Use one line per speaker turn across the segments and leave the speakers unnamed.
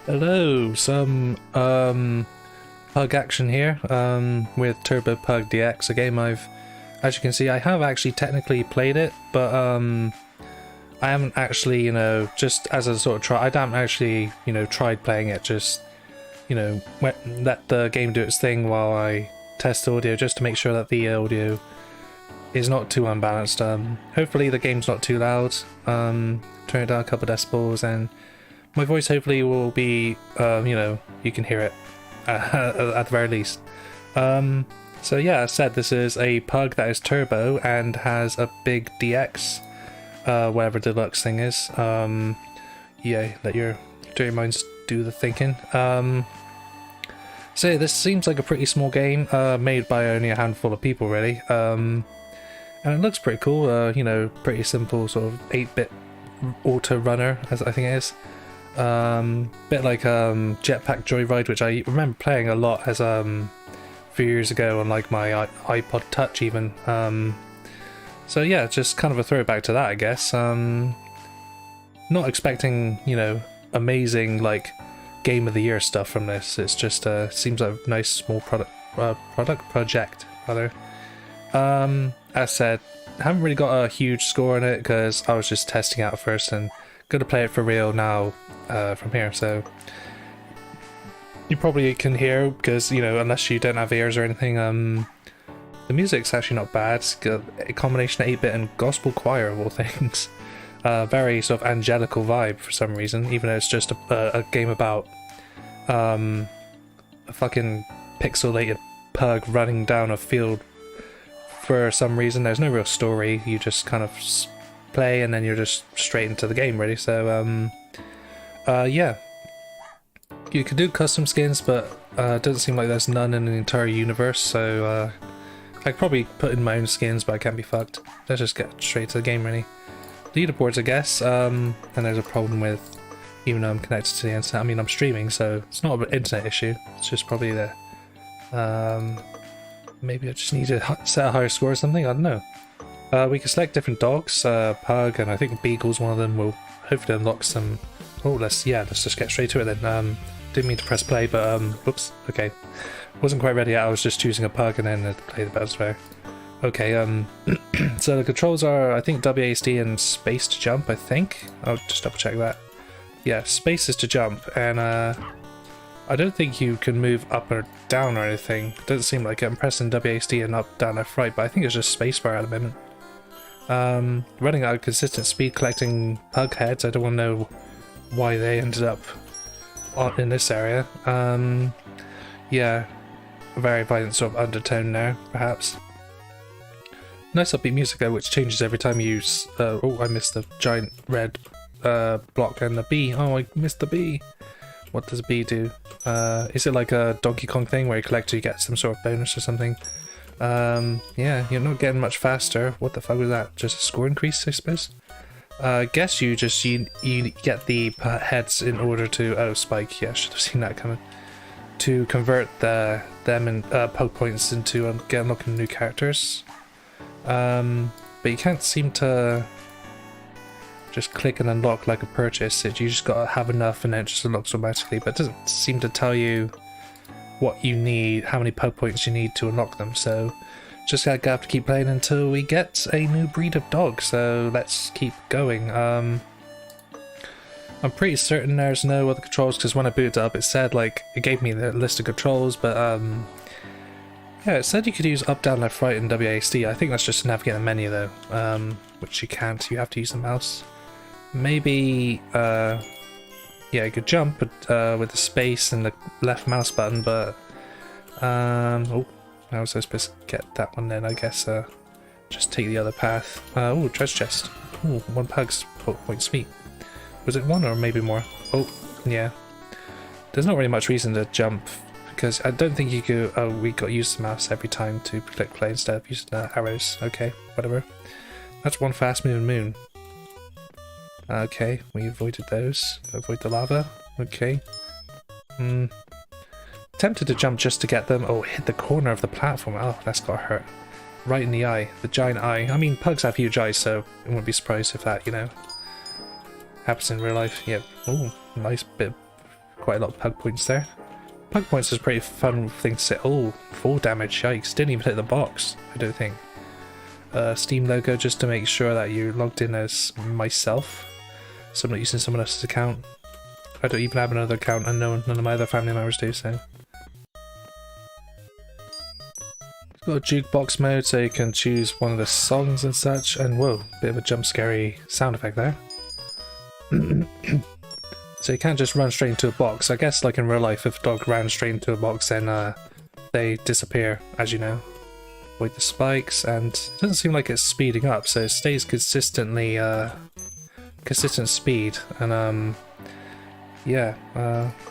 Hello, some Pug action here with Turbo Pug DX, a game as you can see, I have actually technically played it, but I haven't actually, just as a sort of try, I haven't actually, tried playing it, just, let the game do its thing while I test the audio, just to make sure that the audio is not too unbalanced. Hopefully the game's not too loud, turn it down a couple decibels, and my voice hopefully will be, you can hear it at the very least. So yeah, as said, this is a pug that is turbo and has a big DX, whatever deluxe thing is. Yeah, let your dirty minds do the thinking. So yeah, this seems like a pretty small game, made by only a handful of people really. And it looks pretty cool, pretty simple sort of 8-bit auto runner, as I think it is. Bit like Jetpack Joyride, which I remember playing a lot as a few years ago on like my iPod Touch even. So yeah, just kind of a throwback to that, I guess. Not expecting, amazing like game of the year stuff from this. It's just seems like a nice small project rather. As said, I haven't really got a huge score on it because I was just testing out first and gonna play it for real now from here. So you probably can hear, because unless you don't have ears or anything, the music's actually not bad. It's got a combination of 8-bit and gospel choir of all things. Very sort of angelical vibe for some reason, even though it's just a game about a fucking pixelated pug running down a field. For some reason there's no real story, you just kind of play and then you're just straight into the game really. So yeah, you can do custom skins, but it doesn't seem like there's none in the entire universe, so I could probably put in my own skins, but I can't be fucked. Let's just get straight to the game really. Leaderboards, I guess, and there's a problem with, even though I'm connected to the internet, I mean I'm streaming, so it's not an internet issue, it's just probably the maybe I just need to set a higher score or something, I don't know. We can select different dogs, Pug, and I think Beagle's one of them. Will hopefully unlock some. Oh, let's just get straight to it then. Didn't mean to press play, but whoops. Okay, wasn't quite ready yet. I was just choosing a Pug and then play the bells there. Okay, so the controls are, I think, WASD and space to jump. I think I'll just double check that. Yeah, space is to jump, and I don't think you can move up or down or anything. It doesn't seem like it. I'm pressing WASD and up, down, left, right, but I think it's just spacebar at the moment. Running at a consistent speed collecting pug heads. I don't want to know why they ended up in this area. Yeah, a very violent sort of undertone there, perhaps. Nice upbeat music though, which changes every time you use... oh, I missed the giant red block and the bee. Oh, I missed the bee. What does a bee do? Is it like a Donkey Kong thing where you collect, you get some sort of bonus or something? Yeah, you're not getting much faster. What the fuck was that? Just a score increase, I suppose? I guess you get the heads in order to... Oh, Spike, yeah, I should have seen that coming. To convert them and pug points into unlocking new characters. But you can't seem to just click and unlock like a purchase. You just gotta have enough and then it just unlocks automatically, but it doesn't seem to tell you what you need, how many pug points you need to unlock them, so just gonna have to keep playing until we get a new breed of dog, so let's keep going. I'm pretty certain there's no other controls, because when I booted up it said, like, it gave me the list of controls, but yeah, it said you could use up, down, left, right and WASD. I think that's just to navigate the menu though, which you can't, you have to use the mouse. Maybe yeah, you could jump with the space and the left mouse button, but oh, how was I supposed to get that one then? I guess just take the other path. Oh, treasure chest. Oh, 1 pug's point, sweet. Was it 1 or maybe more? Oh, yeah. There's not really much reason to jump, because I don't think you could... Oh, we got to use the mouse every time to click play instead of using the arrows. Okay, whatever. That's 1 fast moving moon. Okay, we avoided those. Avoid the lava. Okay. Tempted to jump just to get them. Oh, hit the corner of the platform. Oh, that's got hurt. Right in the eye. The giant eye. I mean, pugs have huge eyes, so I wouldn't be surprised if that, happens in real life. Yeah. Oh, nice bit quite a lot of pug points there. Pug points is a pretty fun thing to say. Oh, 4 damage, yikes. Didn't even hit the box, I don't think. Steam logo just to make sure that you're logged in as myself. So I'm not using someone else's account. I don't even have another account and none of my other family members do, so. It's got a jukebox mode so you can choose one of the songs and such, and whoa, bit of a jump scary sound effect there. So you can't just run straight into a box. I guess like in real life, if a dog ran straight into a box, then they disappear, as you know. Avoid the spikes, and it doesn't seem like it's speeding up, so it stays consistently, consistent speed. And yeah,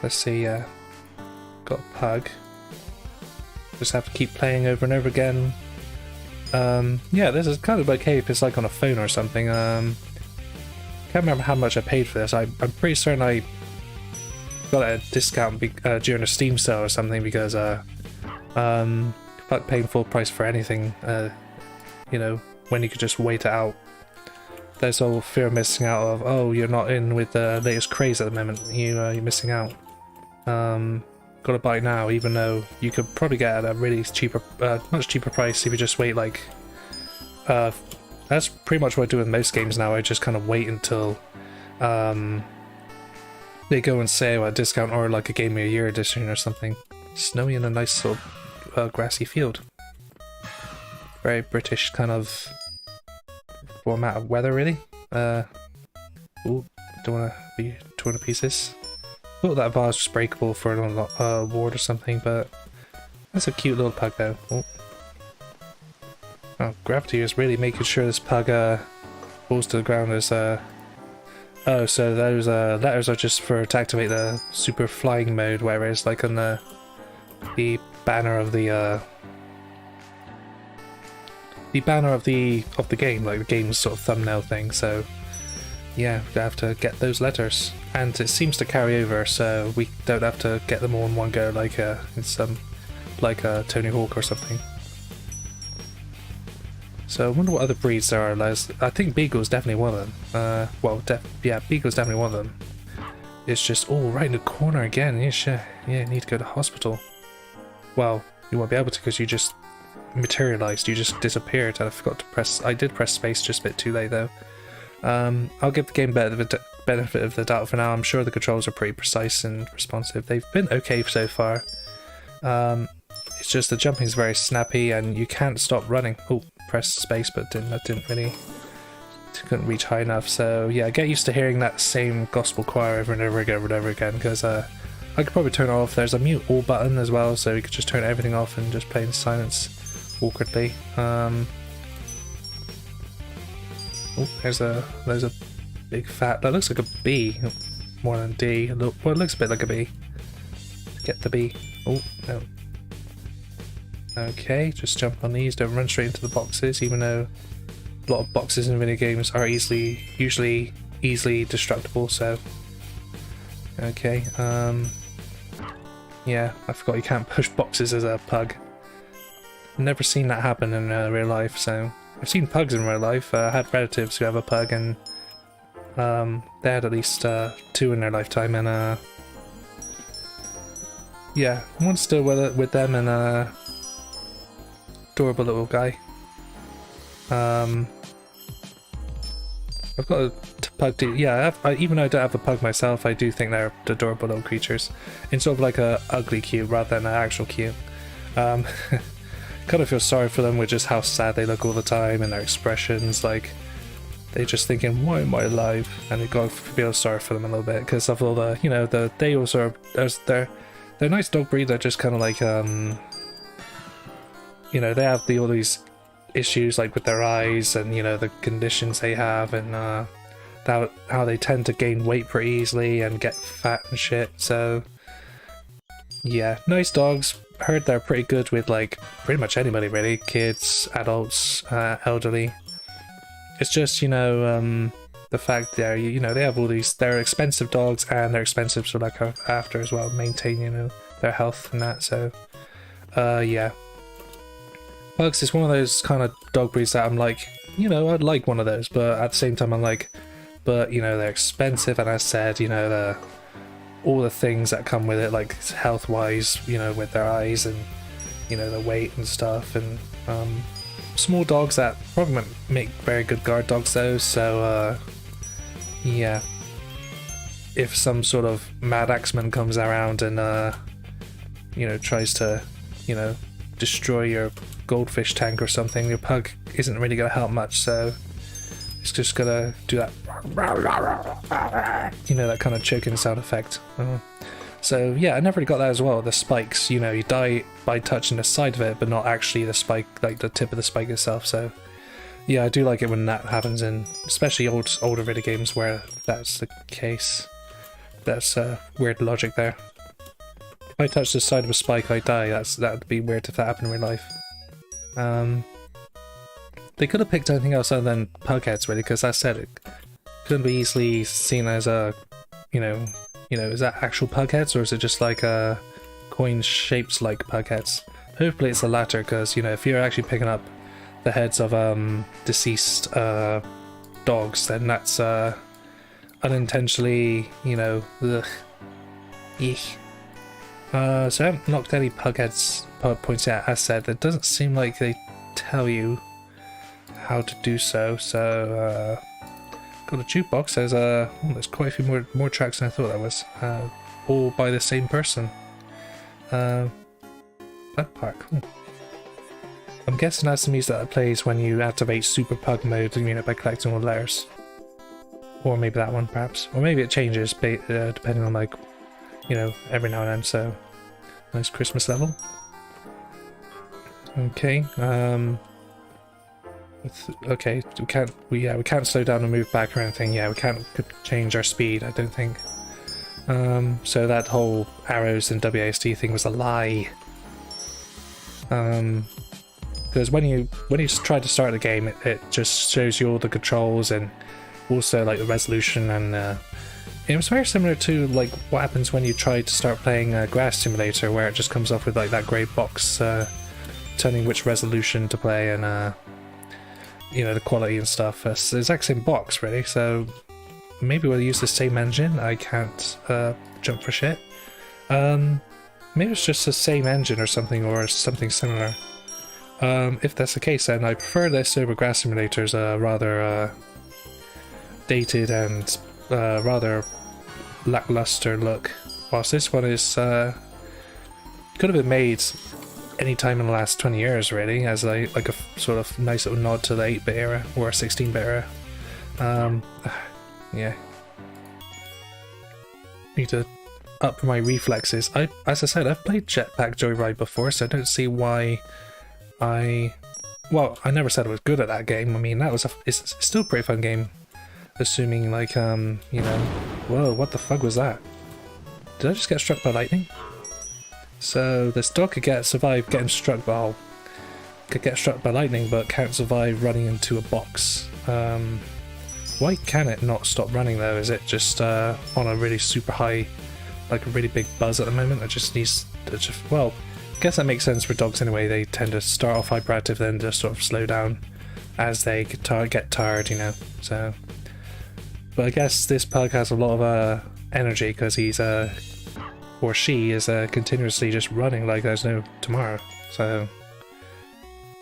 let's see, got a pug. Just have to keep playing over and over again. Yeah, this is kind of okay if it's like on a phone or something. Can't remember how much I paid for this. I'm pretty certain I got a discount during a Steam sale or something, because fuck paying full price for anything, you know, when you could just wait it out. There's all fear of missing out of, oh, you're not in with the latest craze at the moment, you're missing out. Gotta buy now, even though you could probably get at a really cheaper, much cheaper price if you just wait like, that's pretty much what I do with most games now. I just kind of wait until they go and sale at a discount, or like a Game of the Year edition or something. Snowy in a nice sort of grassy field. Very British kind of format of weather, really. Ooh, don't want to be torn to pieces. Thought that vase was breakable for an award or something, but that's a cute little pug though. Oh, Gravity is really making sure this pug falls to the ground as oh, so those letters are just to activate the super flying mode, whereas like on the banner of the game, like the game's sort of thumbnail thing. So yeah, we have to get those letters, and it seems to carry over, so we don't have to get them all in one go like in some Tony Hawk or something. So I wonder what other breeds there are. I think Beagle's definitely one of them. Well, yeah, Beagle's definitely one of them. It's just, oh, right in the corner again. Yeah, sure. Yeah, you need to go to hospital. Well, you won't be able to because you just materialized. You just disappeared. And I forgot to press. I did press space just a bit too late though. I'll give the game benefit of the doubt for now. I'm sure the controls are pretty precise and responsive. They've been okay so far. It's just the jumping is very snappy and you can't stop running. Oh, press space, but couldn't reach high enough. So yeah, get used to hearing that same gospel choir over and over again, because I could probably turn it off. There's a mute all button as well, so you could just turn everything off and just play in silence awkwardly. Oh, there's a big fat, that looks like a B more than D. Well, it looks a bit like a B. Get the B. Oh no. Okay, just jump on these, don't run straight into the boxes, even though a lot of boxes in video games are usually easily destructible, so. Okay, yeah, I forgot you can't push boxes as a pug. Never seen that happen in real life, so. I've seen pugs in real life. I had relatives who have a pug, and they had at least 2 in their lifetime, and yeah, one's still with them, and adorable little guy. I've got a pug too. Yeah, even though I don't have a pug myself, I do think they're adorable little creatures. In sort of like a ugly cute rather than an actual cute. Kind of feel sorry for them with just how sad they look all the time and their expressions. Like they're just thinking, "Why am I alive?" And you got to feel sorry for them a little bit because of all the, you know, they also they're a nice dog breed. They're just kind of like you know, they have all these issues like with their eyes and, you know, the conditions they have, and how they tend to gain weight pretty easily and get fat and shit. So yeah, nice dogs. Heard they're pretty good with like pretty much anybody really, kids, adults, elderly. It's just, you know, the fact they're, you know, they have all these, they're expensive dogs and they're expensive to look after as well, maintain, you know, their health and that. So yeah, Pugs is one of those kind of dog breeds that I'm like, you know, I'd like one of those, but at the same time I'm like, but you know, they're expensive, and as I said, you know, all the things that come with it, like health-wise, you know, with their eyes and, you know, their weight and stuff, and small dogs that probably won't make very good guard dogs though, so yeah. If some sort of mad axeman comes around and you know, tries to, you know, destroy your goldfish tank or something, your pug isn't really going to help much, so it's just gonna do that, you know, that kind of choking sound effect. So yeah, I never really got that as well. The spikes, you know, you die by touching the side of it, but not actually the spike, like the tip of the spike itself. So yeah, I do like it when that happens, in especially older video games where that's the case. That's weird logic there. If I touch the side of a spike, I die. That'd be weird if that happened in real life. They could have picked anything else other than pug heads, really, because that said, it couldn't be easily seen as a, you know, is that actual pug heads, or is it just like coin shapes like pug heads? Hopefully it's the latter, because, you know, if you're actually picking up the heads of deceased dogs, then that's unintentionally, you know, ugh. Eek. So I haven't knocked any pug heads points yet. As said, it doesn't seem like they tell you how to do so. So got a jukebox. There's quite a few more tracks than I thought there was. All by the same person. That part, cool. I'm guessing that's the music that plays when you activate Super Pug mode, you know, by collecting all the letters. Or maybe that one, perhaps. Or maybe it changes depending on, like, you know, every now and then. So nice Christmas level. Okay. Okay. We can't slow down and move back or anything. Yeah, we can't change our speed, I don't think. So that whole arrows and WASD thing was a lie. Because when you try to start the game, it just shows you all the controls and also like the resolution, and it was very similar to like what happens when you try to start playing Grass Simulator, where it just comes up with like that grey box telling which resolution to play and you know, the quality and stuff. It's the exact same box really, so maybe we'll use the same engine. I can't jump for shit. Maybe it's just the same engine or something similar. If that's the case, then I prefer this over Grass Simulator's rather dated and rather lackluster look, whilst this one is could have been made any time in the last 20 years really, as like a sort of nice little nod to the 8-bit era or 16-bit era. Yeah, need to up my reflexes. As I said, I've played Jetpack Joyride before, so I don't see why well, I never said I was good at that game. I mean, it's still a pretty fun game, assuming like you know, whoa, what the fuck was that? Did I just get struck by lightning? So this dog could survive getting struck by lightning, but can't survive running into a box. Why can it not stop running though? Is it just on a really super high, like a really big buzz at the moment? It just needs to well, I guess that makes sense for dogs anyway. They tend to start off hyperactive, then just sort of slow down as they get tired, you know. So, but I guess this pug has a lot of energy because he's or she is continuously just running like there's no tomorrow. So,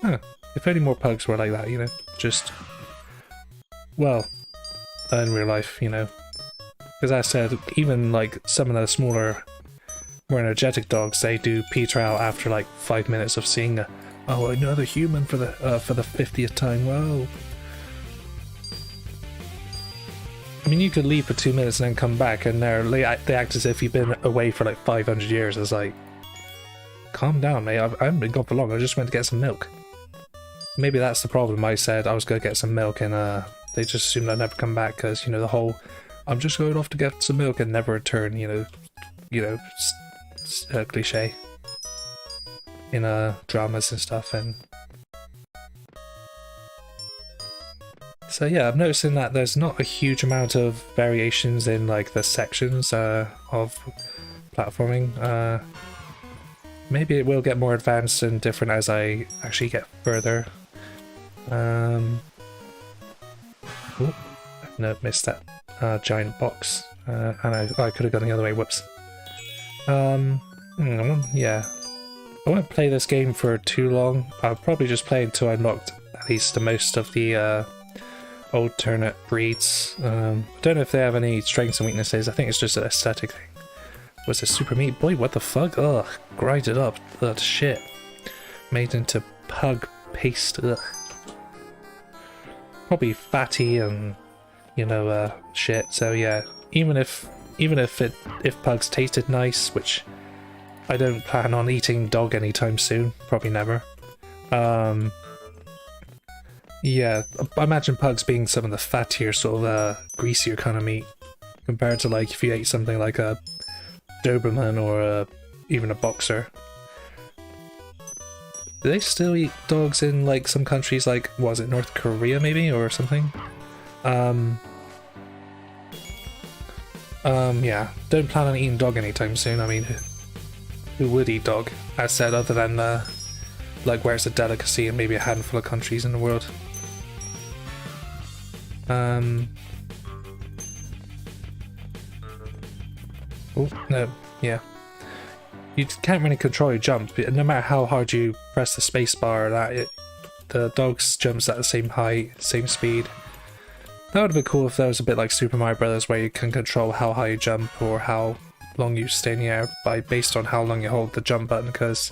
if only more pugs were like that, you know, just, well, in real life, you know. Because as I said, even like some of the smaller, more energetic dogs, they do peter out after like 5 minutes of seeing another human for the 50th time. Whoa. I mean, you could leave for 2 minutes and then come back, and they act as if you've been away for like 500 years. It's like, calm down, mate. I haven't been gone for long. I just went to get some milk. Maybe that's the problem. I said I was going to get some milk, and they just assumed I'd never come back because, you know, the whole I'm just going off to get some milk and never return, you know, cliche in dramas and stuff. And so yeah, I'm noticing that there's not a huge amount of variations in like the sections of platforming. Maybe it will get more advanced and different as I actually get further. Oh, no, missed that giant box, and I could have gone the other way. Whoops. Yeah. I won't play this game for too long. I'll probably just play until I unlocked at least the most of the alternate breeds. I don't know if they have any strengths and weaknesses. I think it's just an aesthetic thing. Was it super meat? Boy, what the fuck? Ugh, grinded up. Ugh, shit. Made into pug paste. Ugh. Probably fatty and, you know, shit. So yeah, even if pugs tasted nice, which I don't plan on eating dog anytime soon, probably never. Yeah, I imagine pugs being some of the fattier, sort of greasier kind of meat, compared to like if you ate something like a Doberman or even a boxer. Do they still eat dogs in like some countries, like was it North Korea maybe or something? Yeah, don't plan on eating dog anytime soon. I mean, who would eat dog? As said, other than like where it's a delicacy in maybe a handful of countries in the world. Oh no, yeah. You can't really control your jump. No matter how hard you press the space bar, the dog's jumps at the same height, same speed. That would have been cool if that was a bit like Super Mario Brothers, where you can control how high you jump or how long you stay in the air based on how long you hold the jump button. Because,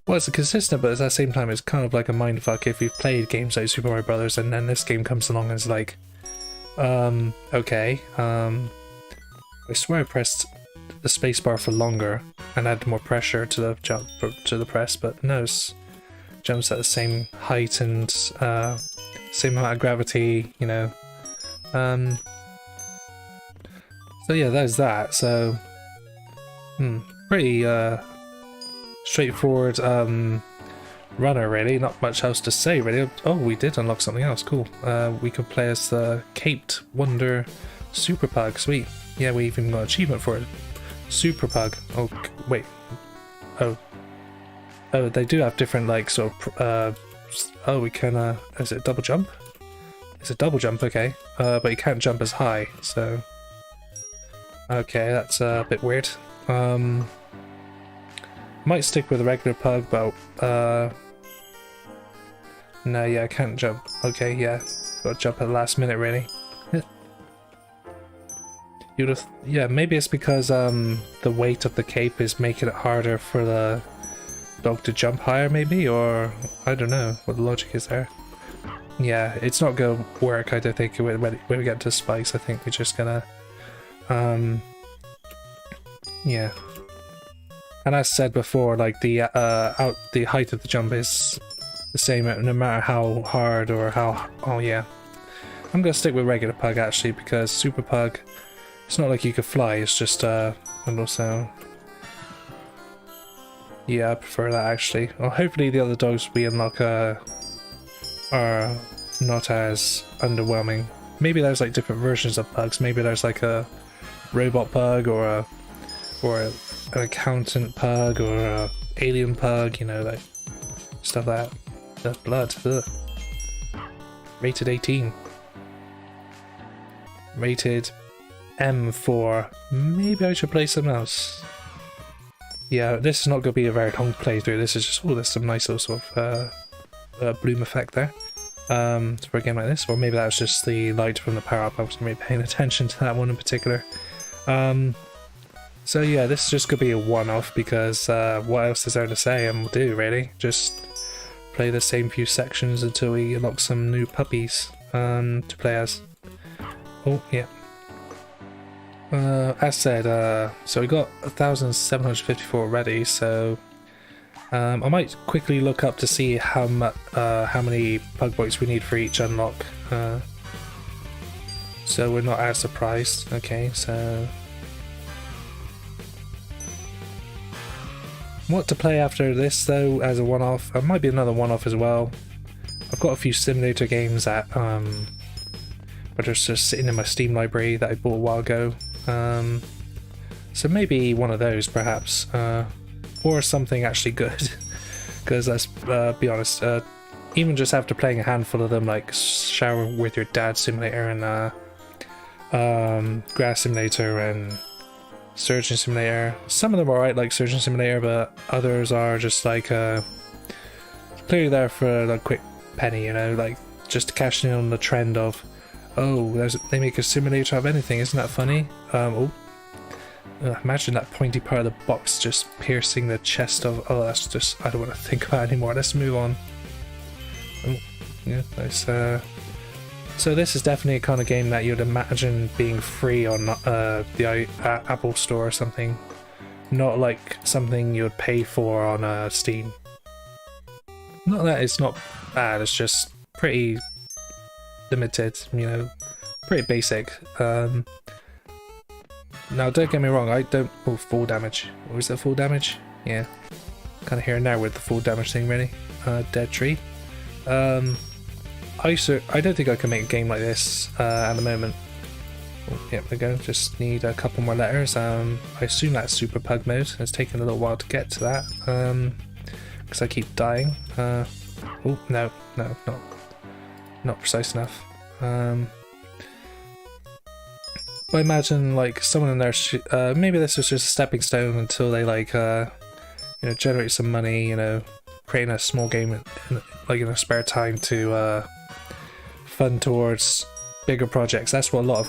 well, it's consistent, but at the same time, it's kind of like a mindfuck if you've played games like Super Mario Brothers, and then this game comes along and is like, okay, I swear I pressed the spacebar for longer and add more pressure to the jump to the press, but no, it jumps at the same height and same amount of gravity, you know. So yeah, there's that. So pretty straightforward runner, really. Not much else to say, really. Oh, we did unlock something else. Cool. We could play as the Caped Wonder Super Pug. Sweet. Yeah, we even got an achievement for it. Super Pug. Oh, wait. Oh, they do have different, like, sort of, oh, we can, is it double jump? It's a double jump, okay. But you can't jump as high, so... Okay, that's a bit weird. Might stick with a regular pug, but, no, yeah, I can't jump. Okay, yeah. Gotta jump at the last minute, really. You'd have... Yeah, maybe it's because, the weight of the cape is making it harder for the dog to jump higher, maybe? Or, I don't know what the logic is there. Yeah, it's not gonna work, I don't think, when we get to spikes. I think we're just gonna... yeah. And as said before, like, the height of the jump is the same no matter how hard or how... Oh, yeah. I'm gonna stick with regular pug, actually, because super pug... It's not like you could fly, it's just, and also... Yeah, I prefer that, actually. Well, hopefully the other dogs we unlock, are not as underwhelming. Maybe there's, like, different versions of pugs. Maybe there's, like, a robot pug, or an accountant pug, or a alien pug, you know, like, stuff like that. The blood, ugh. Rated 18. Rated M for maybe I should play something else. Yeah, this is not going to be a very long playthrough. This is just, oh, there's some nice little sort of bloom effect there. For a game like this, or maybe that was just the light from the power up. I wasn't really paying attention to that one in particular. So yeah, this is just going to be a one-off because what else is there to say and we'll do, really? Just play the same few sections until we unlock some new puppies to play as. Oh, yeah. As said, so we got 1,754 already, so I might quickly look up to see how many pug points we need for each unlock, so we're not as surprised. Okay, so what to play after this though as a one-off? It might be another one-off as well. I've got a few simulator games that but are just sitting in my Steam library that I bought a while ago. So maybe one of those perhaps, or something actually good, because let's be honest, even just after playing a handful of them, like Shower with Your Dad Simulator and Grass Simulator and Surgeon Simulator. Some of them are alright, like Surgeon Simulator, but others are just like clearly there for a quick penny, you know, like just to cash in on the trend of, oh, they make a simulator of anything, isn't that funny? Imagine that pointy part of the box just piercing the chest of, oh, that's just, I don't want to think about it anymore, let's move on. Oh, yeah, nice. So this is definitely a kind of game that you'd imagine being free on the Apple Store or something, not like something you'd pay for on Steam. Not that it's not bad, it's just pretty limited, you know, pretty basic. Now don't get me wrong, I don't... Oh, full damage. Or is that full damage? Yeah. Kind of here and there with the full damage thing, really. Dead tree. I don't think I can make a game like this at the moment. Oh, yep, there we go. Just need a couple more letters. I assume that's Super Pug mode. It's taken a little while to get to that. Because I keep dying. Oh, no, not precise enough. I imagine like someone in there, maybe this was just a stepping stone until they like, you know, generate some money, you know, creating a small game like in their spare time to fund towards bigger projects. That's what a lot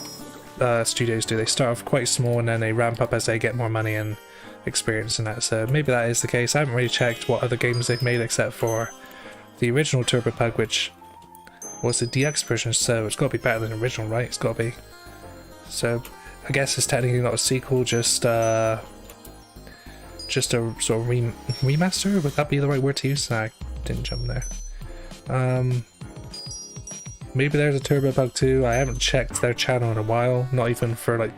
of studios do. They start off quite small and then they ramp up as they get more money and experience in that. So maybe that is the case. I haven't really checked what other games they've made except for the original Turbo Pug, which was the DX version, so it's got to be better than the original, right? It's got to be. So I guess it's technically not a sequel, just a sort of remaster. Would that be the right word to use? No, I didn't jump there. Maybe there's a Turbo Pug 2. I haven't checked their channel in a while, not even for like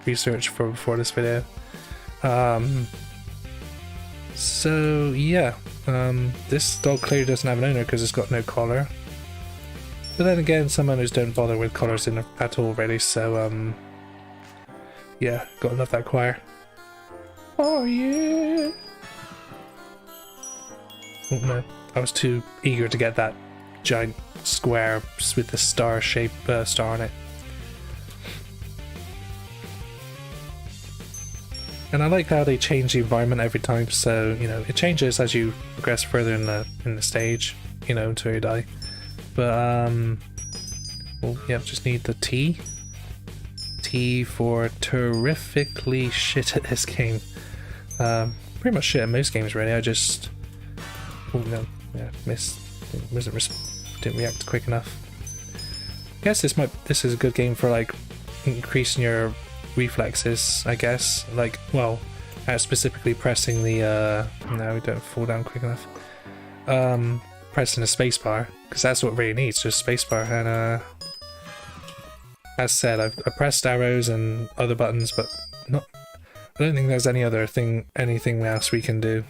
research for before this video. So yeah, this dog clearly doesn't have an owner because it's got no collar. But then again, some owners don't bother with collars in at all, really. So yeah, gotta love that choir. Oh yeah. Oh no, I was too eager to get that giant square with the star shape star on it. And I like how they change the environment every time, so you know it changes as you progress further in the stage, you know, until you die. But well, yeah, just need the T. T for terrifically shit at this game. Pretty much shit at most games, really. I just, oh no, yeah, didn't react quick enough. I guess this is a good game for like increasing your reflexes, I guess. Like, well, specifically pressing the no, we don't fall down quick enough. Pressing the spacebar, because that's what it really needs, just spacebar. And as said, I pressed arrows and other buttons, but not. I don't think there's anything else we can do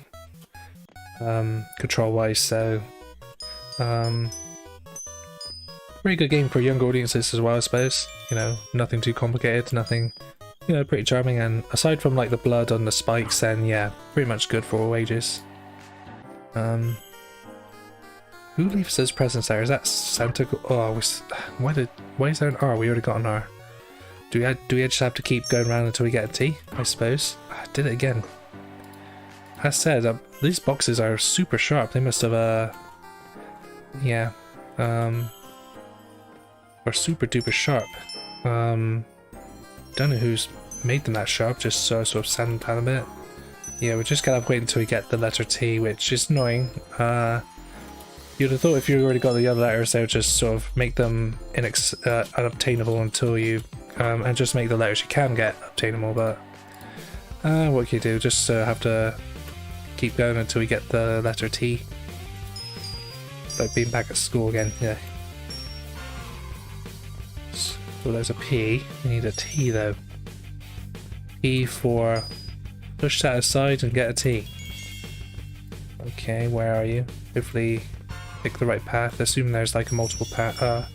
control-wise. So, pretty good game for younger audiences as well, I suppose. You know, nothing too complicated, nothing. You know, pretty charming. And aside from like the blood on the spikes, then yeah, pretty much good for all ages. Who leaves those presents there? Is that Santa? Oh, why is there an R? We already got an R. Do we just have to keep going around until we get a T? I suppose. I did it again. As said, these boxes are super sharp. They must have yeah, are super duper sharp. Don't know who's made them that sharp. Just so sort of sand down a bit. Yeah, we're just gonna have to wait until we get the letter T, which is annoying. You'd have thought if you already got the other letters, they would just sort of make them unobtainable until you, and just make the letters you can get obtainable, but what can you do? Just have to keep going until we get the letter T. Like being back at school again, yeah. So there's a P, we need a T though. P for push that aside and get a T. Okay, where are you? Hopefully pick the right path. Assume there's like a multiple path, a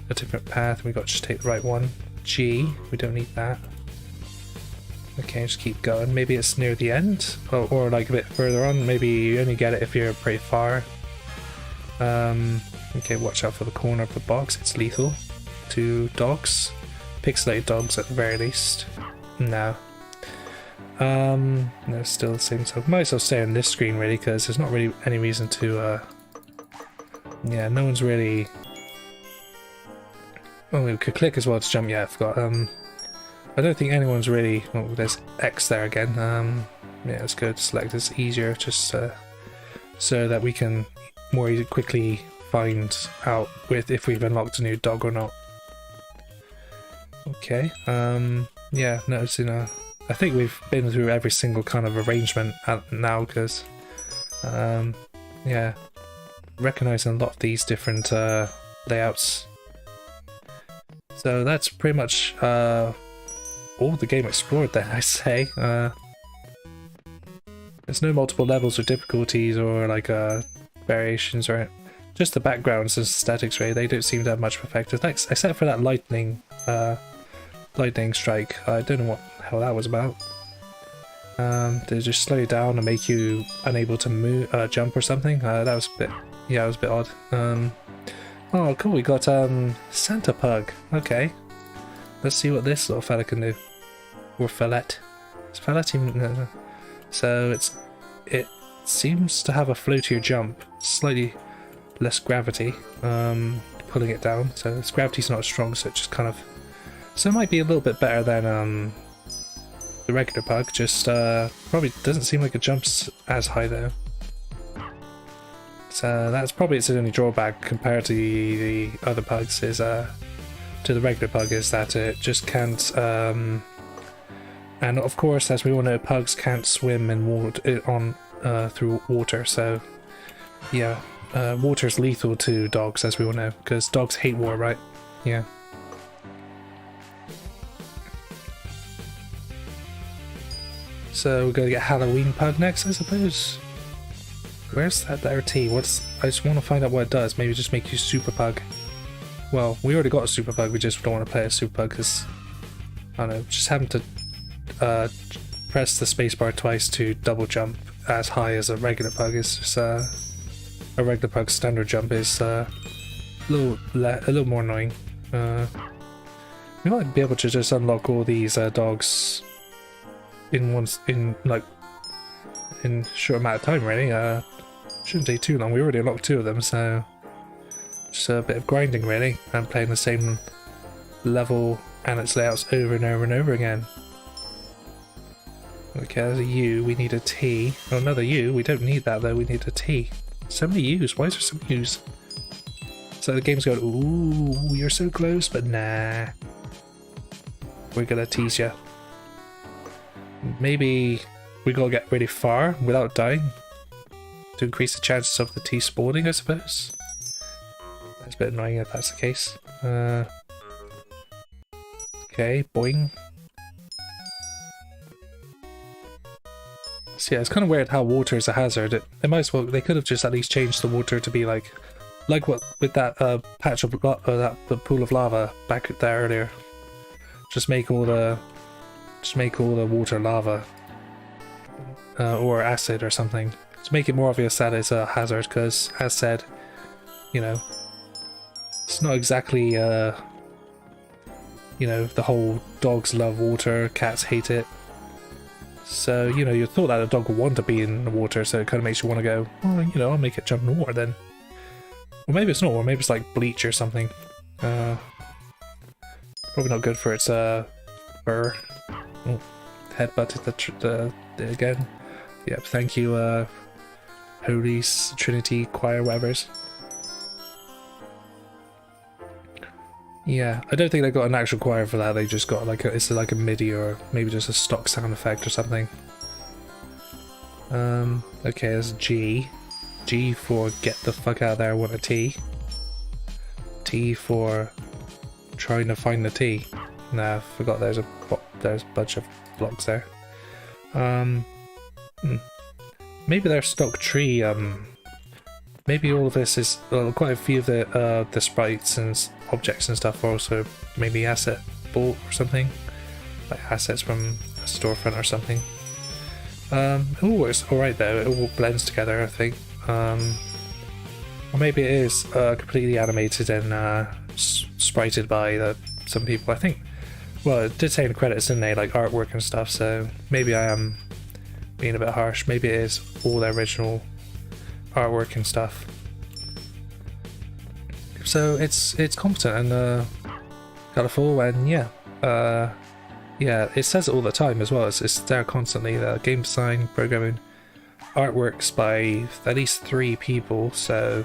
different path. We got to just take the right one. G, we don't need that. Okay, just keep going. Maybe it's near the end, or like a bit further on. Maybe you only get it if you're pretty far. Okay, watch out for the corner of the box. It's lethal to dogs, pixelated dogs at the very least. No. No, still the same. So might as well stay on this screen really, because there's not really any reason to. Yeah, no one's really. Oh, we could click as well to jump. Yeah, I forgot. I don't think anyone's really. Oh, there's X there again. Yeah, it's good. Select this easier, just so that we can more quickly find out if we've unlocked a new dog or not. Okay. Yeah, noticing. I think we've been through every single kind of arrangement now, because yeah, recognizing a lot of these different layouts. So that's pretty much all the game explored then, I say. There's no multiple levels or difficulties or like variations or just the backgrounds and aesthetics really. They don't seem to have much effect, except for that lightning strike. I don't know what the hell that was about. They just slow you down and make you unable to move, jump or something. That was a bit, yeah, it was a bit odd. Oh, cool. We got Santa Pug. Okay, let's see what this little fella can do. Or fillet. It's fillet. No. So it seems to have a floatier jump, slightly less gravity, pulling it down. So its gravity's not as strong, so it just kind of. So it might be a little bit better than the regular pug. Just probably doesn't seem like it jumps as high though. So that's probably its only drawback compared to the other pugs. Is to the regular pug is that it just can't. And of course, as we all know, pugs can't swim in water through water. So yeah, water is lethal to dogs, as we all know, because dogs hate water, right? Yeah. So we're gonna get Halloween Pug next, I suppose. Where's that there T? I just want to find out what it does. Maybe just make you Super Pug. Well, we already got a Super Pug. We just don't want to play a Super Pug because I don't know. Just having to press the spacebar twice to double jump as high as a regular pug is just a regular pug standard jump is a little more annoying. We might be able to just unlock all these dogs in a short amount of time, really. Shouldn't take too long. We already unlocked 2 of them, so just a bit of grinding, really, and playing the same level and its layouts over and over and over again. Okay, there's a U. We need a T. Oh, another U. We don't need that though. We need a T. So many U's. Why is there so many U's? So the game's going, ooh, you're so close, but nah. We're gonna tease you. Maybe we gotta get really far without dying to increase the chances of the T spawning, I suppose. That's a bit annoying if that's the case. Okay, boing. So yeah, it's kind of weird how water is a hazard. They could have just at least changed the water to be like what with that patch of the pool of lava back there earlier. Just make all the water lava or acid or something to make it more obvious that it's a hazard. Because as said, you know, it's not exactly you know, the whole dogs love water, cats hate it. So, you know, you thought that a dog would want to be in the water, so it kind of makes you want to go, oh, you know, I'll make it jump in the water then. Or maybe it's not, or maybe it's like bleach or something. Probably not good for its fur. Oh, headbutted the again. Yep, thank you, Holy Trinity Choir, whatever's. Yeah, I don't think they got an actual choir for that. They just got like it's like a MIDI or maybe just a stock sound effect or something. Okay, there's G. G for get the fuck out of there. I want a T. T for trying to find the T. Nah, I forgot. There's a bunch of blocks there. Maybe their stock tree. Maybe all of this is quite a few of the sprites and objects and stuff are also maybe asset bought or something, like assets from a storefront or something. It all works alright though. It all blends together, I think. Or maybe it is completely animated and sprited by some people. I think Well, it did say in the credits, didn't they, like artwork and stuff, so maybe I am being a bit harsh. Maybe it is all the original artwork and stuff. So it's competent and colourful, and yeah, it says it all the time as well. It's there constantly. The game design, programming, artworks by at least 3 people. So,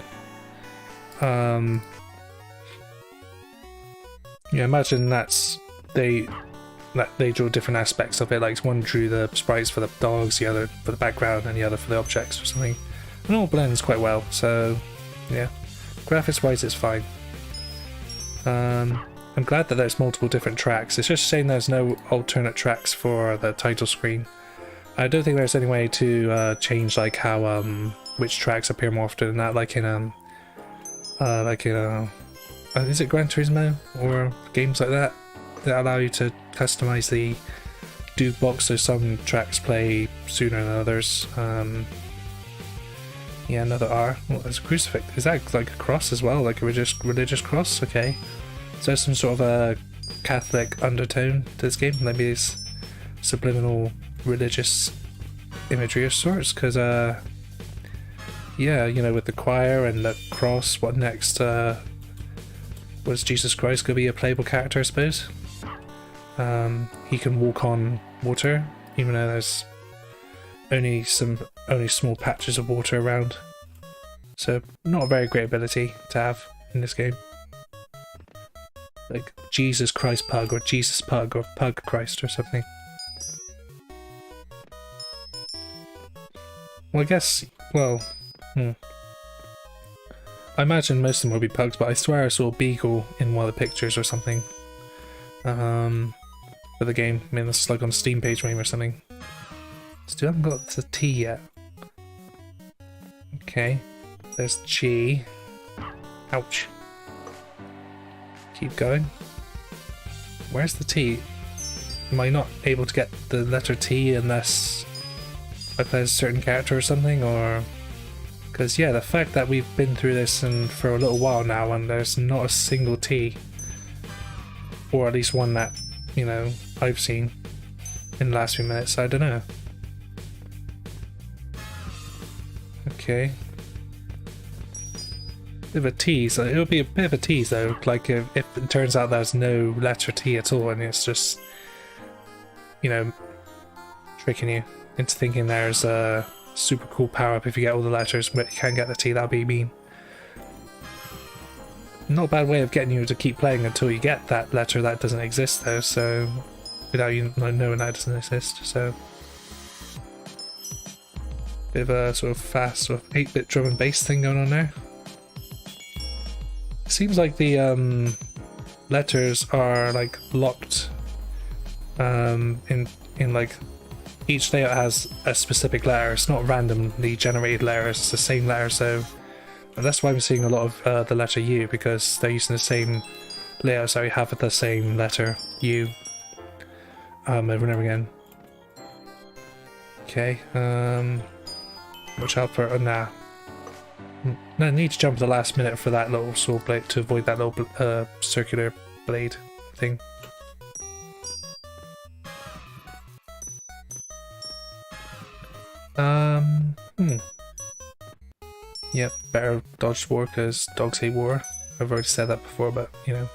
yeah, imagine that they drew different aspects of it. Like one drew the sprites for the dogs, the other for the background, and the other for the objects or something. And it all blends quite well. So, yeah. Graphics wise, it's fine. I'm glad that there's multiple different tracks. It's just saying there's no alternate tracks for the title screen. I don't think there's any way to change like how which tracks appear more often than that, like in is it Gran Turismo or games like that allow you to customize the jukebox so some tracks play sooner than others. Yeah, another R. Oh, there's a crucifix. Is that like a cross as well? Like a religious cross? Okay. So there's some sort of a Catholic undertone to this game. Maybe it's subliminal religious imagery of sorts. Because, yeah, you know, with the choir and the cross, what next? Was Jesus Christ going to be a playable character, I suppose? He can walk on water, even though there's only small patches of water around, so not a very great ability to have in this game. Like Jesus Christ Pug or Jesus Pug or Pug Christ or something. Well, I guess, well, I imagine most of them will be pugs, but I swear I saw a beagle in one of the pictures or something. For the game, I mean, it's like on the Steam page maybe or something. Still haven't got the T yet. Okay, there's G. Ouch. Keep going. Where's the T? Am I not able to get the letter T unless I play a certain character or something, or... Because yeah, the fact that we've been through this and for a little while now and there's not a single T, or at least one that, you know, I've seen in the last few minutes, I don't know. Okay. Bit of a tease. It'll be a bit of a tease though, like if it turns out there's no letter T at all and it's just, you know, tricking you into thinking there's a super cool power up if you get all the letters but you can't get the T. That'd be mean. Not a bad way of getting you to keep playing until you get that letter that doesn't exist though, so without you knowing that doesn't exist, so bit of a sort of fast sort of 8-bit drum and bass thing going on there. Seems like the letters are like locked in like each layout has a specific letter. It's not randomly generated letters, it's the same letter, so that's why I'm seeing a lot of the letter U, because they're using the same layout, so you have the same letter U over and over again. Okay, watch out for... nah. No, I need to jump at the last minute for that little sword blade to avoid that little circular blade thing. Yep, better dodge war because dogs hate war. I've already said that before, but you know,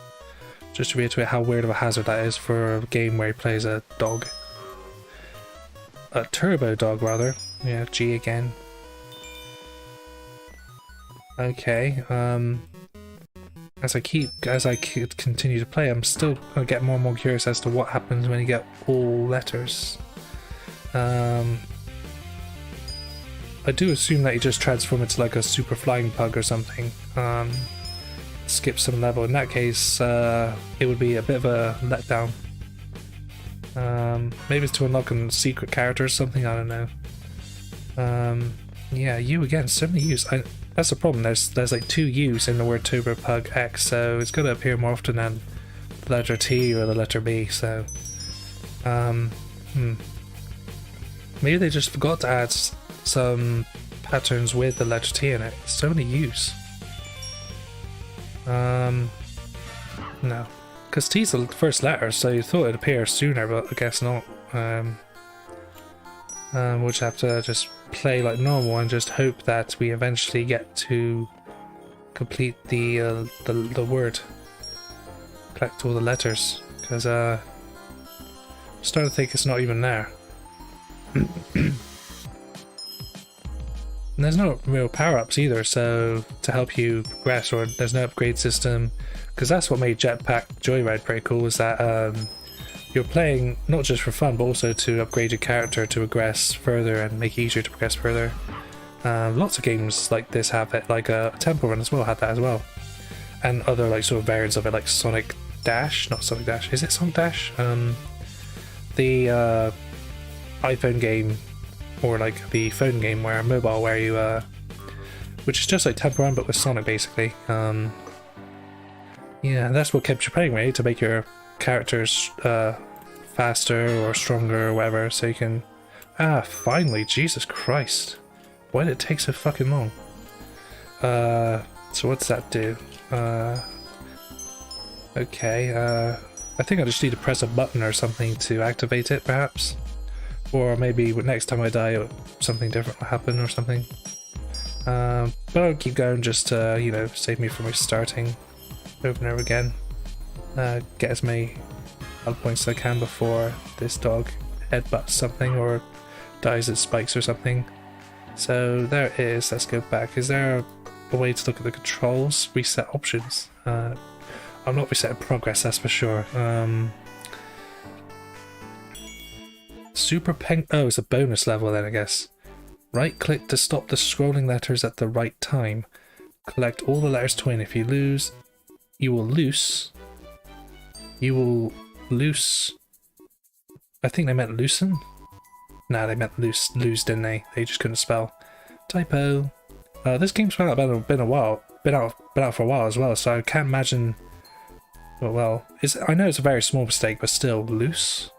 just to reiterate how weird of a hazard that is for a game where he plays a dog. A turbo dog, rather. Yeah, G again. Okay, as I continue to play, I'm still gonna get more and more curious as to what happens when you get all letters. I do assume that you just transform into like a super flying pug or something. Skip some level. In that case, it would be a bit of a letdown. Maybe it's to unlock a secret character or something, I don't know. Yeah, U again, so many U's. That's the problem, there's like 2 U's in the word Turbo Pug X, so it's gonna appear more often than the letter T or the letter B, so... Maybe they just forgot to add some patterns with the letter T in it. So many U's. No. Because T's the first letter, so you thought it'd appear sooner, but I guess not. We'll just have to just play like normal and just hope that we eventually get to complete the word. Collect all the letters, because I'm starting to think it's not even there. And there's no real power-ups either, so to help you progress, or there's no upgrade system, because that's what made Jetpack Joyride pretty cool, is that you're playing not just for fun, but also to upgrade your character to progress further and make it easier to progress further. Lots of games like this have it, like Temple Run as well had that as well, and other like sort of variants of it, like Sonic Dash, not Sonic Dash, is it Sonic Dash? The iPhone game, or like the phone game where mobile, where you which is just like Temple Run but with Sonic basically. Yeah, that's what kept you playing, really, to make your characters faster or stronger or whatever, so you can... finally, Jesus Christ. Why did it take so fucking long? So what's that do? Okay, I think I just need to press a button or something to activate it, perhaps? Or maybe next time I die, something different will happen or something. But I'll keep going just to, you know, save me from restarting over and over again. Get as many health points as I can before this dog headbutts something or dies at spikes or something. So there it is. Let's go back. Is there a way to look at the controls? Reset options. I'm not resetting progress, that's for sure. Super Peng... Oh, it's a bonus level then, I guess. Right click to stop the scrolling letters at the right time. Collect all the letters to win. If you lose, you will loose. You will loose. I think they meant loosen? Nah, they meant lose, didn't they? They just couldn't spell. Typo. This game's been a while. Been out for a while as well, so I can't imagine. Well, I know it's a very small mistake, but still, loose.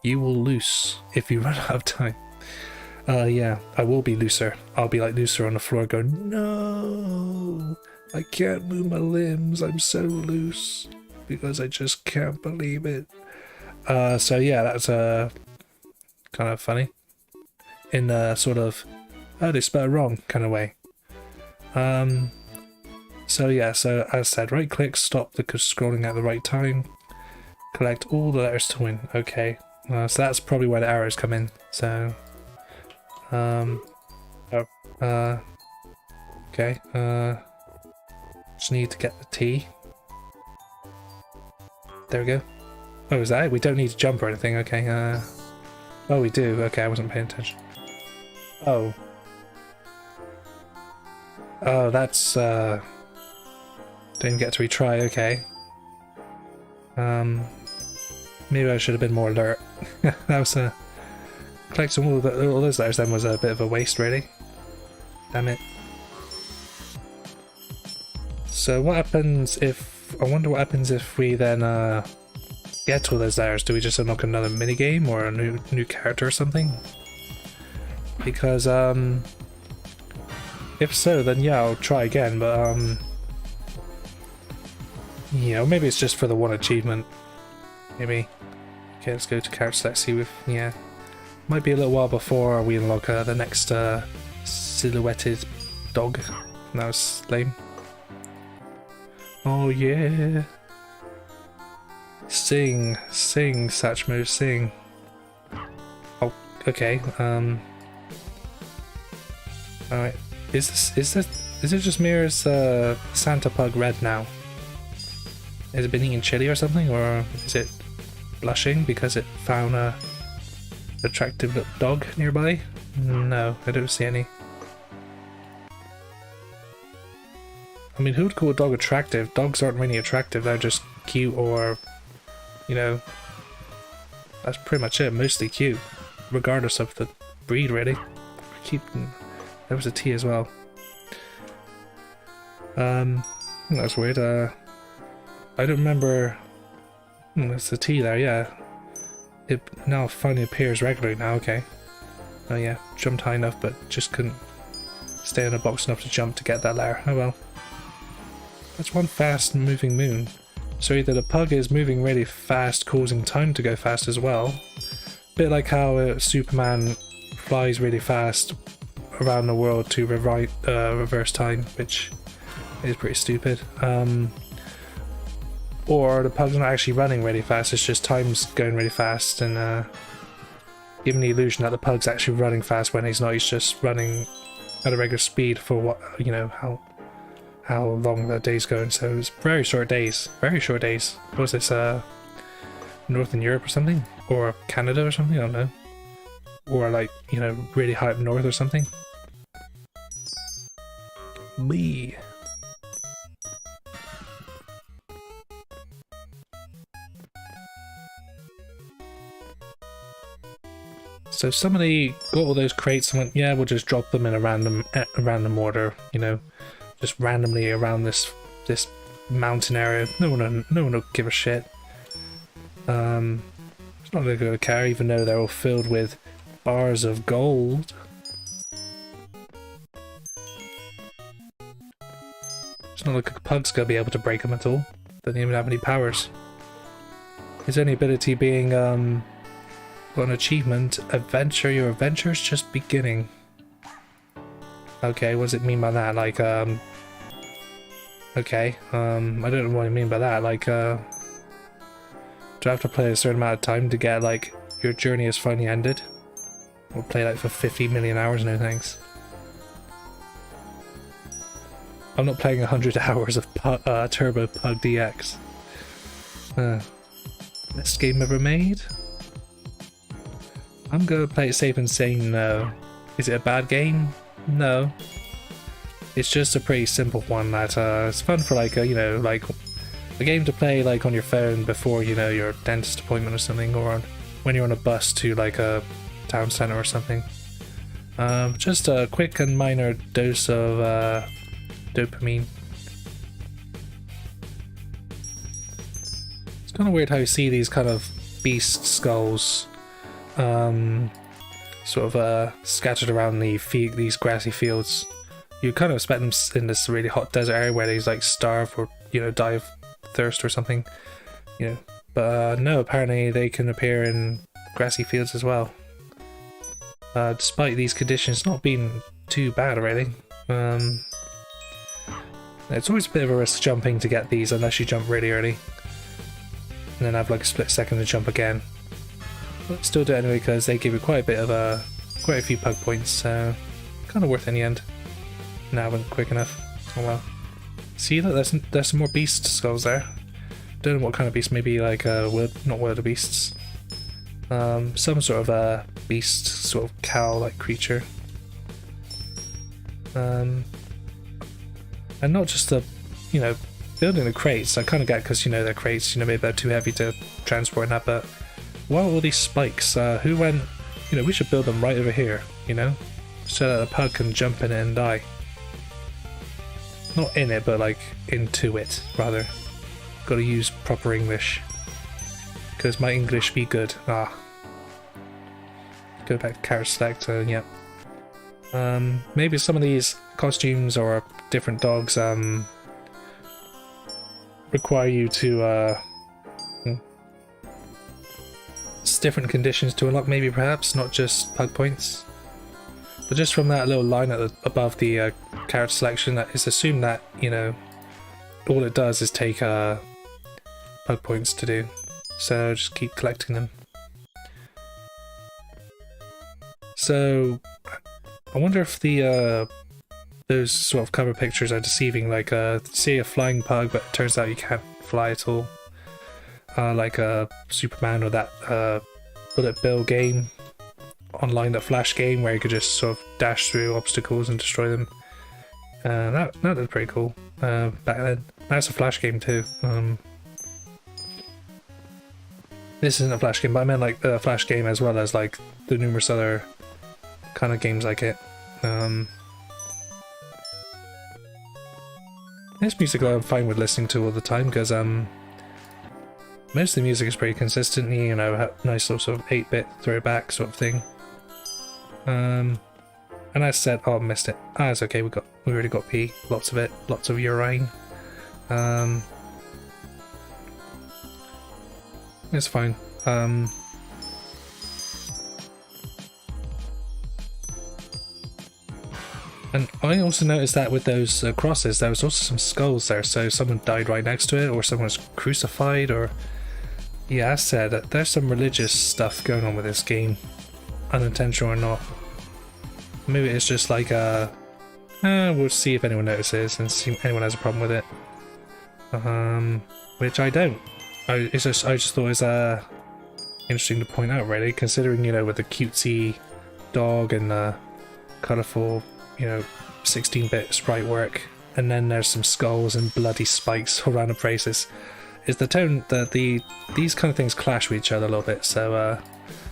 You will loose if you run out of time. Yeah, I will be looser. I'll be like looser on the floor going, no, I can't move my limbs. I'm so loose because I just can't believe it. So yeah, that's kind of funny in a sort of, oh, they spelled it wrong kind of way. So yeah, so as I said, right click, stop the scrolling at the right time, collect all the letters to win. Okay, so that's probably where the arrows come in. So okay, just need to get the T. There we go. Oh, is that it? We don't need to jump or anything. Okay, oh, we do. Okay, I wasn't paying attention. Oh. Oh, that's, didn't get to retry, okay. Maybe I should have been more alert. That was, collecting all those letters then was a bit of a waste, really. Damn it. So what happens if, I wonder what happens if we then, get all those letters? Do we just unlock another minigame or a new character or something? Because, if so, then yeah, I'll try again, but, you know, maybe it's just for the one achievement. Maybe. Okay, let's go to character select, see if, yeah. Might be a little while before we unlock the next, silhouetted dog. That was lame. Oh yeah. Sing, Satchmo, sing. Oh, okay, alright. Is it just me or is Santa Pug red now? Has it been eating chili or something, or is it blushing because it found a attractive dog nearby? No, I don't see any. I mean, who would call a dog attractive? Dogs aren't really attractive, they're just cute, or, you know, that's pretty much it, mostly cute, regardless of the breed, really. There was a T as well. That's weird. I don't remember. There's a T there, yeah. It now finally appears regularly now, okay. Oh yeah, jumped high enough, but just couldn't stay in a box enough to jump to get that letter. Oh well. That's one fast moving moon. So either the pug is moving really fast, causing time to go fast as well. Bit like how Superman flies really fast around the world to reverse time, which is pretty stupid. Or the pug's not actually running really fast, it's just time's going really fast and giving the illusion that the pug's actually running fast when he's not, he's just running at a regular speed for what, you know, how long the day's going. So it's very short days. Very short days. What was this, Northern Europe or something? Or Canada or something? I don't know. Or like, you know, really high up north or something. Me. So somebody got all those crates and went, yeah, we'll just drop them in a random order, you know, just randomly around this mountain area. No one will give a shit. It's not really going to care, even though they're all filled with bars of gold. It's not like a pug's going to be able to break them at all. Doesn't even have any powers. His only ability being, got an achievement, adventure, your adventure is just beginning. Okay, what does it mean by that? Like, okay, I don't know what I mean by that. Like, do I have to play a certain amount of time to get, like, your journey has finally ended? Or play, like, for 50 million hours? No thanks. I'm not playing 100 hours of Turbo Pug DX. Best game ever made? I'm gonna play it safe and saying no. Is it a bad game? No. It's just a pretty simple one that it's fun for like a, you know, like a game to play like on your phone before, you know, your dentist appointment or something, or when you're on a bus to like a town center or something. Just a quick and minor dose of dopamine. It's kind of weird how you see these kind of beast skulls sort of scattered around these grassy fields. You kind of expect them in this really hot desert area where they like starve or, you know, die of thirst or something, you know. But no, apparently they can appear in grassy fields as well. Despite these conditions not being too bad really. It's always a bit of a risk jumping to get these unless you jump really early. And then have like a split second to jump again. But still do it anyway because they give you quite a few pug points, so kind of worth it in the end. No, I wasn't quick enough. Oh well. See, look, there's some more beast skulls there. Don't know what kind of beast, maybe like not wildebeests. Some sort of a beast, sort of cow-like creature. And not just the, you know, building the crates. I kind of get because, you know, they're crates, you know, maybe they're too heavy to transport and that, but why all these spikes? Who went, you know, we should build them right over here, you know, so that the pug can jump in it and die. Not in it, but like into it, rather. Got to use proper English. Because my English be good. Ah. Go back to character select, yep. Maybe some of these costumes or different dogs require you to different conditions to unlock, maybe, perhaps, not just pug points. But just from that little line above the character selection, that is assumed that, you know, all it does is take pug points to do. So just keep collecting them. So I wonder if the those sort of cover pictures are deceiving, like see a flying pug but it turns out you can't fly at all. Like Superman or that Bullet Bill game online, that Flash game where you could just sort of dash through obstacles and destroy them. That was pretty cool back then. That's a Flash game too. This isn't a Flash game, but I meant like a Flash game as well as like the numerous other kind of games like it. This music I'm fine with listening to all the time because most of the music is pretty consistently, you know, nice little sort of 8-bit throwback sort of thing. And I said, oh, I missed it. Ah, it's okay. We already got P. Lots of it. Lots of urine. it's fine. And I also noticed that with those crosses, there was also some skulls there, so someone died right next to it, or someone was crucified, or... Yeah, as said, there's some religious stuff going on with this game, unintentional or not. Maybe it's just like, we'll see if anyone notices and see if anyone has a problem with it. Which I don't. I just thought it was interesting to point out, really, considering, you know, with the cutesy dog and the colourful, you know, 16-bit sprite work, and then there's some skulls and bloody spikes all around the places. Is the tone that these kind of things clash with each other a little bit, so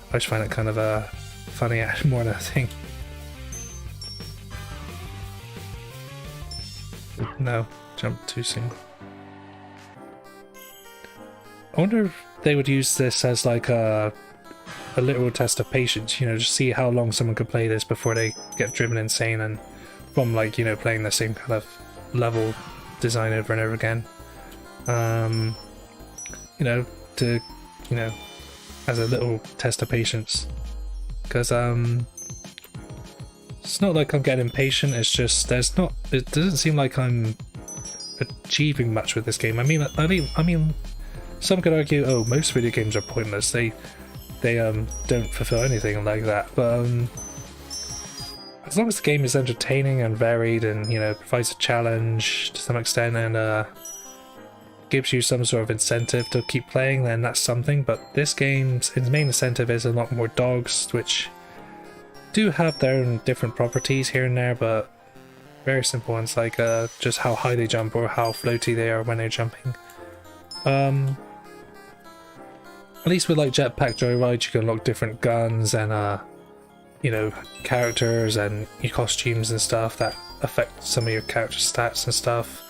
I just find it kind of funny more than a thing. No, jump too soon. I wonder if they would use this as like a literal test of patience, you know, just see how long someone could play this before they get driven insane, and from, like, you know, playing the same kind of level design over and over again. You know, to, you know, as a little test of patience. Because, it's not like I'm getting impatient, it's just, it doesn't seem like I'm achieving much with this game. I mean, some could argue, oh, most video games are pointless, they don't fulfill anything like that, but, as long as the game is entertaining and varied and, you know, provides a challenge to some extent and, gives you some sort of incentive to keep playing, then that's something. But this game's main incentive is a lot more dogs, which do have their own different properties here and there, but very simple ones, like just how high they jump or how floaty they are when they're jumping. At least with like Jetpack Joyride, you can unlock different guns and you know, characters and your costumes and stuff that affect some of your character stats and stuff.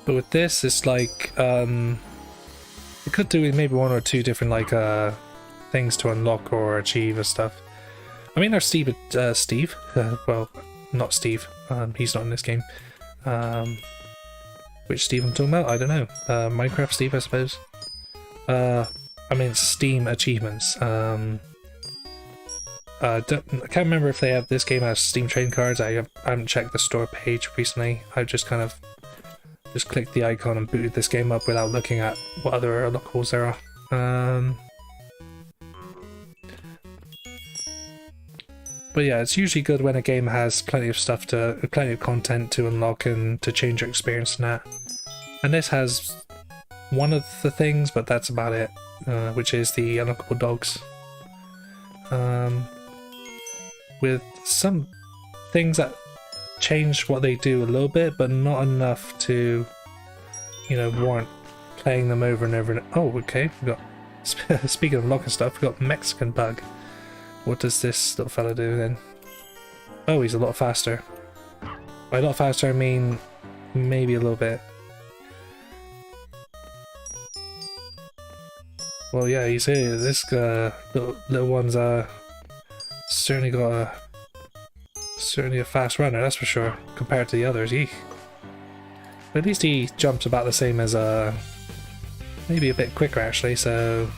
But with this, it's like, it could do with maybe one or two different, like, things to unlock or achieve and stuff. I mean, there's Steve, well, not Steve, he's not in this game. Which Steve I'm talking about? I don't know. Minecraft Steve, I suppose. I mean, Steam achievements. I can't remember if they have this game as Steam trading cards. I haven't checked the store page recently. I've just kind of clicked the icon and booted this game up without looking at what other unlockables there are. But yeah, it's usually good when a game has plenty of content to unlock and to change your experience in that. And this has one of the things, but that's about it, which is the unlockable dogs. With some things that change what they do a little bit, but not enough to, you know, warrant playing them over and over and... Oh, okay, we got... Speaking of unlocking stuff, we got Mexican Pug. What does this little fella do then? Oh, he's a lot faster. By a lot faster, I mean maybe a little bit. Well, yeah, you see, this little one's certainly got certainly a fast runner, that's for sure, compared to the others. Eek. But at least he jumps about the same as maybe a bit quicker actually. So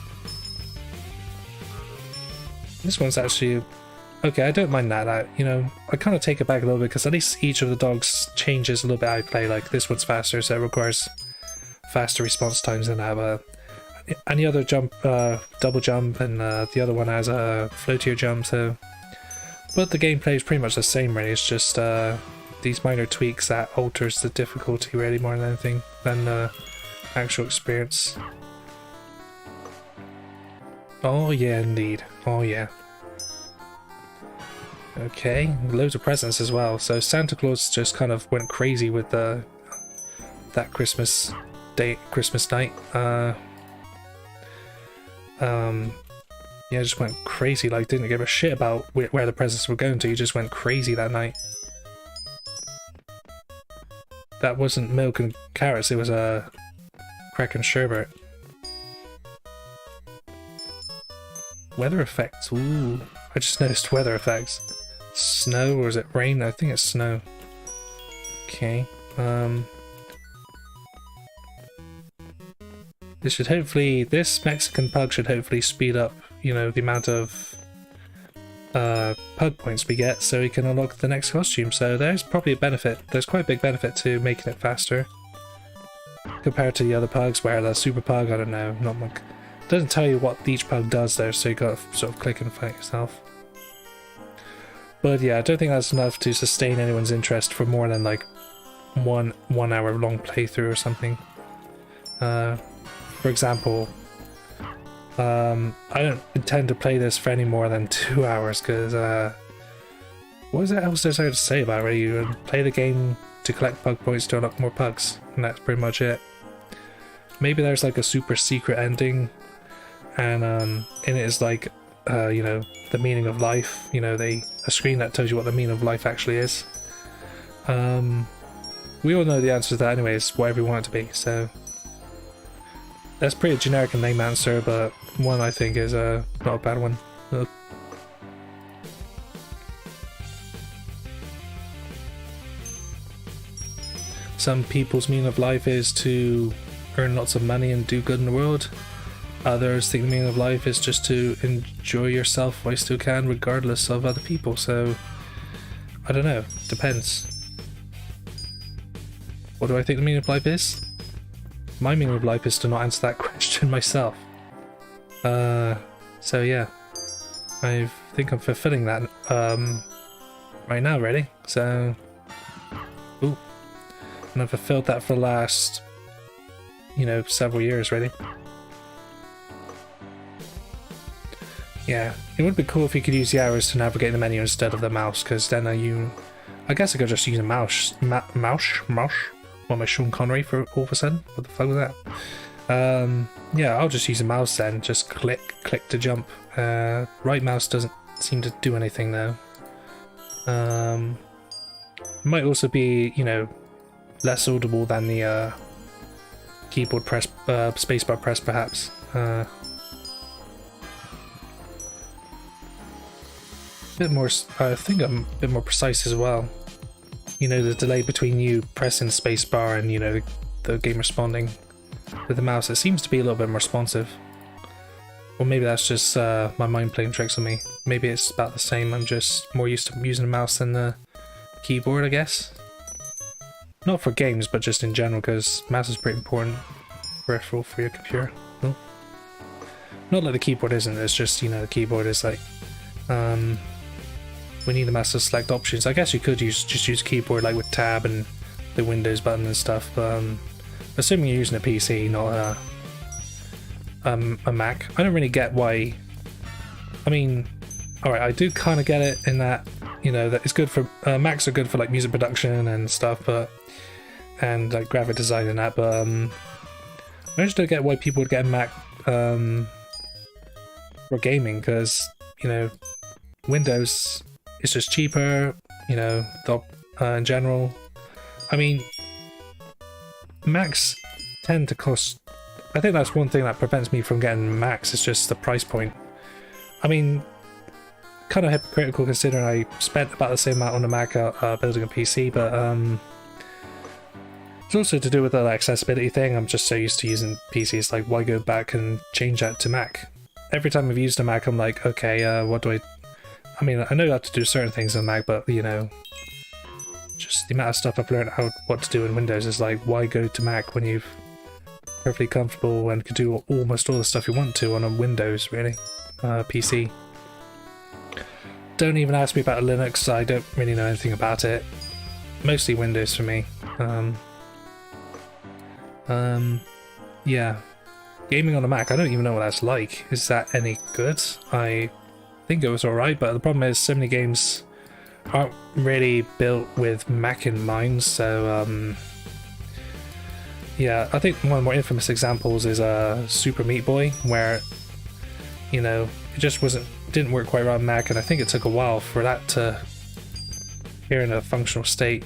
this one's actually okay. I don't mind that. You know, I kind of take it back a little bit because at least each of the dogs changes a little bit. I play, like, this one's faster, so it requires faster response times than I have any other jump, double jump, and the other one has a floatier jump. So, but the gameplay is pretty much the same, really. It's just these minor tweaks that alters the difficulty, really, more than anything, than the actual experience. Oh yeah, indeed. Oh yeah. Okay, loads of presents as well. So Santa Claus just kind of went crazy with that Christmas night. Yeah, just went crazy. Like, didn't give a shit about where the presents were going to. He just went crazy that night. That wasn't milk and carrots. It was a crack and sherbet. Weather effects. Ooh, I just noticed weather effects. Snow, or is it rain? I think it's snow. Okay. This should hopefully, this Mexican pug should hopefully speed up, you know, the amount of pug points we get so we can unlock the next costume. So there's probably a benefit, there's quite a big benefit to making it faster compared to the other pugs where the super pug, I don't know, not much. It doesn't tell you what each pug does though, so you gotta sort of click and find yourself. But yeah, I don't think that's enough to sustain anyone's interest for more than like one hour long playthrough or something. For example, I don't intend to play this for any more than 2 hours because what else is there to say about it? You play the game to collect pug points to unlock more pugs, and that's pretty much it. Maybe there's like a super secret ending, and in it is like you know, the meaning of life. You know, a screen that tells you what the meaning of life actually is. We all know the answer to that anyways, whatever you want it to be, so that's pretty generic and lame answer, but one I think is not a bad one. Some people's meaning of life is to earn lots of money and do good in the world. Others think the meaning of life is just to enjoy yourself while you still can, regardless of other people. So, I don't know. Depends. What do I think the meaning of life is? My meaning of life is to not answer that question myself. So yeah. I think I'm fulfilling that right now, really. So, ooh. And I've fulfilled that for the last, you know, several years, really. Yeah, it would be cool if you could use the arrows to navigate the menu instead of the mouse, because then I guess I could just use a mouse. Mouse? What am I, Sean Connery for all of a sudden? What the fuck was that? Yeah, I'll just use a mouse then. Just click to jump. Right mouse doesn't seem to do anything though. Might also be, you know, less audible than the keyboard press, spacebar press perhaps. Bit more, I think I'm a bit more precise as well. You know, the delay between you pressing spacebar and, you know, the game responding. With the mouse, it seems to be a little bit more responsive. Or maybe that's just my mind playing tricks on me. Maybe it's about the same, I'm just more used to using the mouse than the keyboard, I guess. Not for games, but just in general, because mouse is pretty important peripheral for your computer. No? Not like the keyboard isn't, it's just, you know, the keyboard is like... we need the mouse to select options. I guess you could just use keyboard like with tab and the Windows button and stuff, but assuming you're using a PC, not a Mac. I don't really get why. I mean, alright, I do kind of get it in that, you know, that it's good for Macs are good for like music production and stuff, but and like graphic design and that, but I just don't get why people would get a Mac for gaming, because, you know, Windows is just cheaper, you know, in general. I mean, Macs tend to cost... I think that's one thing that prevents me from getting Macs, it's just the price point. I mean, kind of hypocritical considering I spent about the same amount on a Mac building a PC, but it's also to do with the accessibility thing. I'm just so used to using PCs, like why go back and change that to Mac? Every time I've used a Mac, I'm like, okay, what do I mean, I know how to do certain things on Mac, but, you know, just the amount of stuff I've learned what to do in Windows is like, why go to Mac when you've perfectly comfortable and can do almost all the stuff you want to on a Windows, really, PC. Don't even ask me about Linux, I don't really know anything about it. Mostly Windows for me. Yeah. Gaming on a Mac, I don't even know what that's like. Is that any good? I think it was alright, but the problem is so many games aren't really built with Mac in mind, so yeah, I think one of the more infamous examples is Super Meat Boy, where, you know, it just didn't work quite right on Mac, and I think it took a while for that to appear in a functional state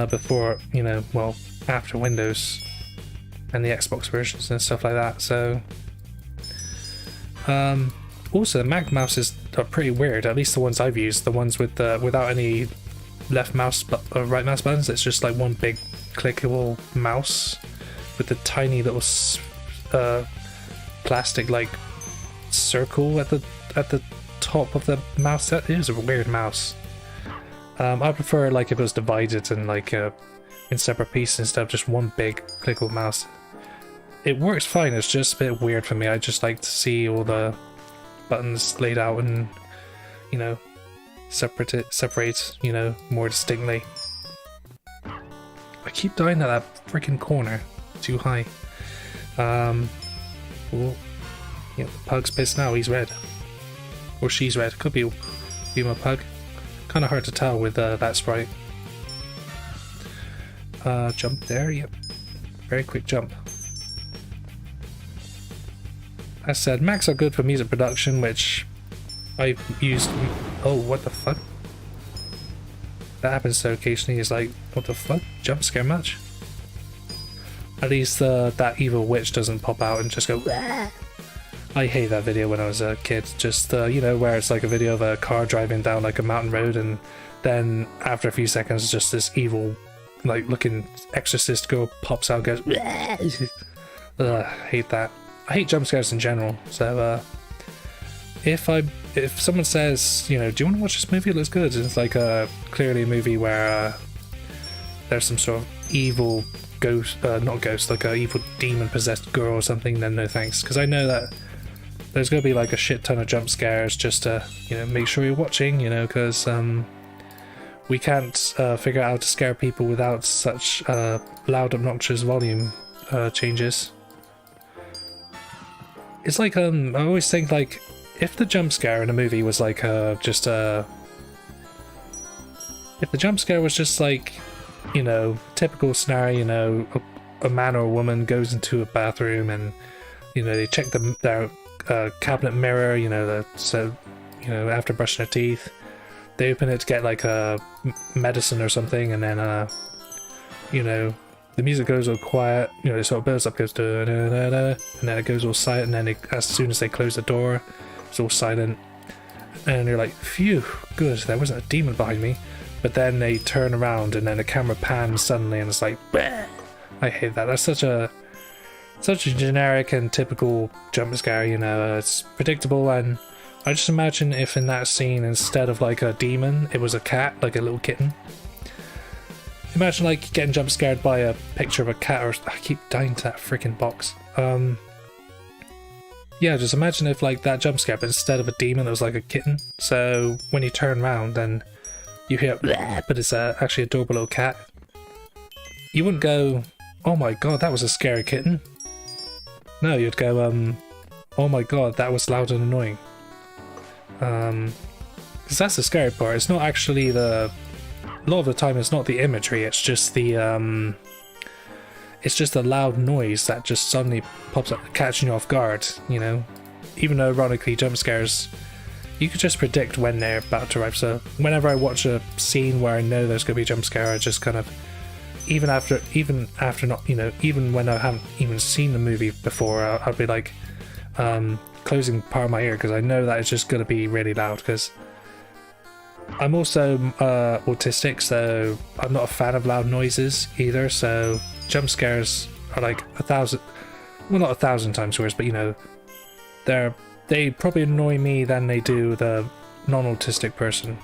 before, you know, well, after Windows and the Xbox versions and stuff like that. So also, Mac mouses are pretty weird, at least the ones I've used, the ones with without any left mouse right mouse buttons. It's just like one big clickable mouse. with the tiny little plastic like circle at the top of the mouse. That is a weird mouse. I prefer like if it was divided and like in separate pieces instead of just one big clickable mouse. It works fine, it's just a bit weird for me. I just like to see all the buttons laid out and, you know, separate, you know, more distinctly. I keep dying at that freaking corner. Too high. Oh, yeah, the pug's pissed now, he's red. Or she's red, could be my pug. Kind of hard to tell with that sprite. Jump there, yep. Very quick jump. As said, Macs are good for music production, which I've used. Oh, what the fuck? That happens so occasionally. It's like, what the fuck? Jump scare much? At least that evil witch doesn't pop out and just go. Wah! I hate that video when I was a kid. Just you know, where it's like a video of a car driving down like a mountain road, and then after a few seconds, just this evil, like looking exorcist girl pops out and goes. Ugh, hate that. I hate jump scares in general. So if someone says, you know, do you want to watch this movie? It looks good. It's like clearly a movie where there's some sort of evil ghost, not ghost, like a evil demon possessed girl or something. Then no thanks, because I know that there's gonna be like a shit ton of jump scares just to, you know, make sure you're watching, you know, because we can't figure out how to scare people without such loud, obnoxious volume changes. It's like I always think like if the jump scare in a movie was like if the jump scare was just like, you know, typical scenario, you know, a man or a woman goes into a bathroom and, you know, they check their cabinet mirror, you know, so, you know, after brushing their teeth, they open it to get like a medicine or something, and then you know, the music goes all quiet, you know, it sort of builds up, goes da, da, da, da, and then it goes all silent, and then as soon as they close the door, it's all silent, and you're like, phew, good, there wasn't a demon behind me. But then they turn around and then the camera pans suddenly and it's like, bleh. I hate that. That's such a generic and typical jump scare, you know. It's predictable, and I just imagine if in that scene, instead of like a demon, it was a cat, like a little kitten. Imagine like getting jump scared by a picture of a cat, or I keep dying to that freaking box. Yeah, just imagine if like that jump scare, but instead of a demon, it was like a kitten. So when you turn around, then you hear, bleh, but it's actually a adorable little cat. You wouldn't go, oh my god, that was a scary kitten. No, you'd go, oh my god, that was loud and annoying. Because that's the scary part. It's not actually a lot of the time it's not the imagery, it's just the loud noise that just suddenly pops up, catching you off guard, you know. Even though ironically jump scares, you could just predict when they're about to arrive. So whenever I watch a scene where I know there's going to be a jump scare, I just kind of, even after not, you know, even when I haven't even seen the movie before, I'll be like closing part of my ear, because I know that it's just going to be really loud, because I'm also autistic, so I'm not a fan of loud noises either. So jump scares are like 1,000, well, not 1,000 times worse, but you know, they probably annoy me than they do the non-autistic person,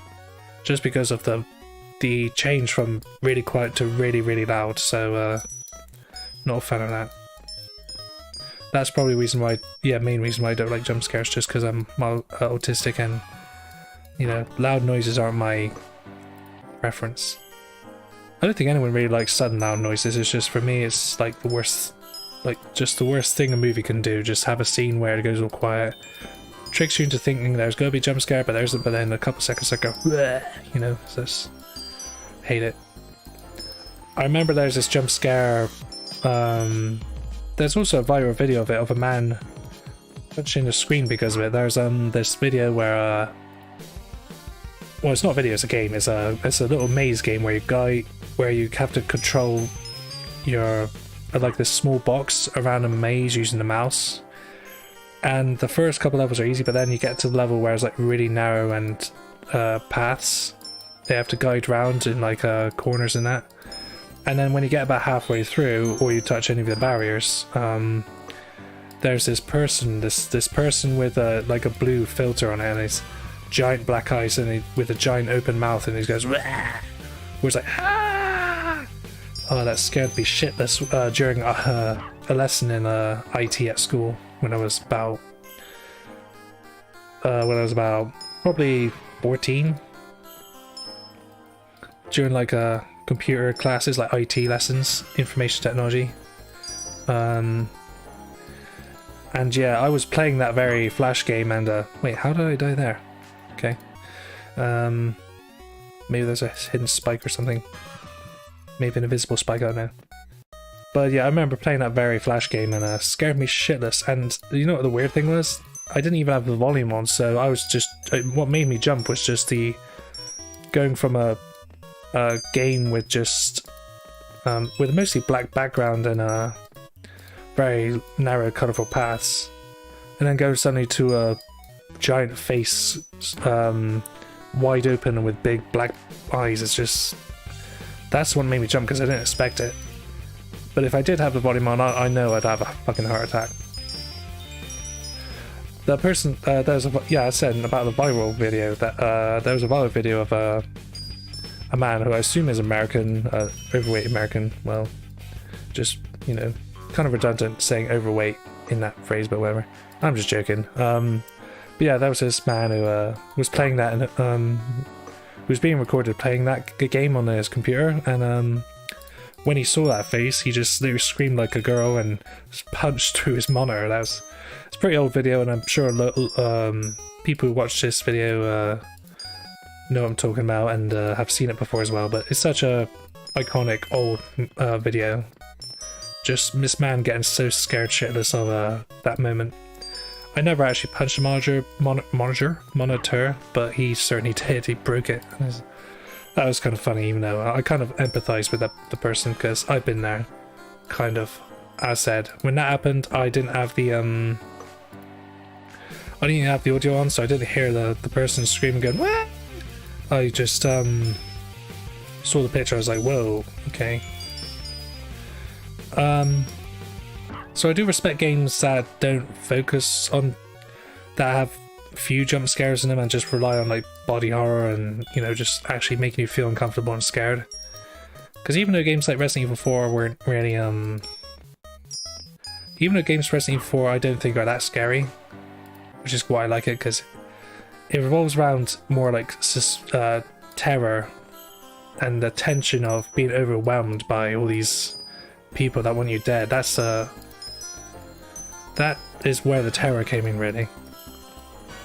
just because of the change from really quiet to really, really loud. So not a fan of that. That's probably the reason why, yeah, main reason why I don't like jump scares, just because I'm autistic, and you know, loud noises aren't my preference. I don't think anyone really likes sudden loud noises. It's just, for me, it's like the worst, like just the worst thing a movie can do. Just have a scene where it goes all quiet, tricks you into thinking there's gonna be a jump scare, but then a couple seconds I go, bleh, you know. So just hate it. I remember there's this jump scare. There's also a viral video of it, of a man punching the screen because of it. There's this video where well, it's not a video, it's a game. It's a little maze game where you have to control your like this small box around a maze using the mouse. And the first couple levels are easy, but then you get to the level where it's like really narrow and paths they have to guide around in like corners and that. And then when you get about halfway through, or you touch any of the barriers, there's this person with a like a blue filter on it, and his giant black eyes, and with a giant open mouth, and he goes, "Wah!" Where it's like, ah! Oh, that scared me shitless during a lesson in IT at school when I was about probably 14, during like computer classes, like IT lessons, information technology. And yeah, I was playing that very flash game, and wait, how did I die there? Okay. Maybe there's a hidden spike or something. Maybe an invisible spike, I don't know. But yeah, I remember playing that very flash game, and scared me shitless. And you know what the weird thing was? I didn't even have the volume on, so I was just... what made me jump was just the... going from a game with just... with mostly black background and very narrow, colourful paths, and then go suddenly to a giant face, wide open and with big black eyes. It's just... that's what made me jump, because I didn't expect it. But if I did have the volume on, I know I'd have a fucking heart attack. The person, I said about the viral video, that there was a viral video of a man who I assume is American, overweight American. Well, just, you know, kind of redundant saying overweight in that phrase, but whatever. I'm just joking. But yeah, there was this man who was playing that, and was being recorded playing that game on his computer, and when he saw that face, he just screamed like a girl and punched through his monitor. It's a pretty old video, and I'm sure people who watch this video know what I'm talking about, and have seen it before as well. But it's such a iconic old video. Just this man getting so scared shitless of that moment. I never actually punched a monitor, but he certainly did. He broke it. That was kind of funny, even though I kind of empathized with the person, because I've been there. Kind of. As said, when that happened, I didn't have the audio on, so I didn't hear the person screaming, going, "What?" I just saw the picture. I was like, whoa, okay. So I do respect games that don't focus on, that have few jump scares in them and just rely on like body horror and, you know, just actually making you feel uncomfortable and scared. Because even though games like Resident Evil 4 weren't really even though games for Resident Evil 4 I don't think are that scary, which is why I like it, because it revolves around more like terror and the tension of being overwhelmed by all these people that want you dead. That is where the terror came in, really.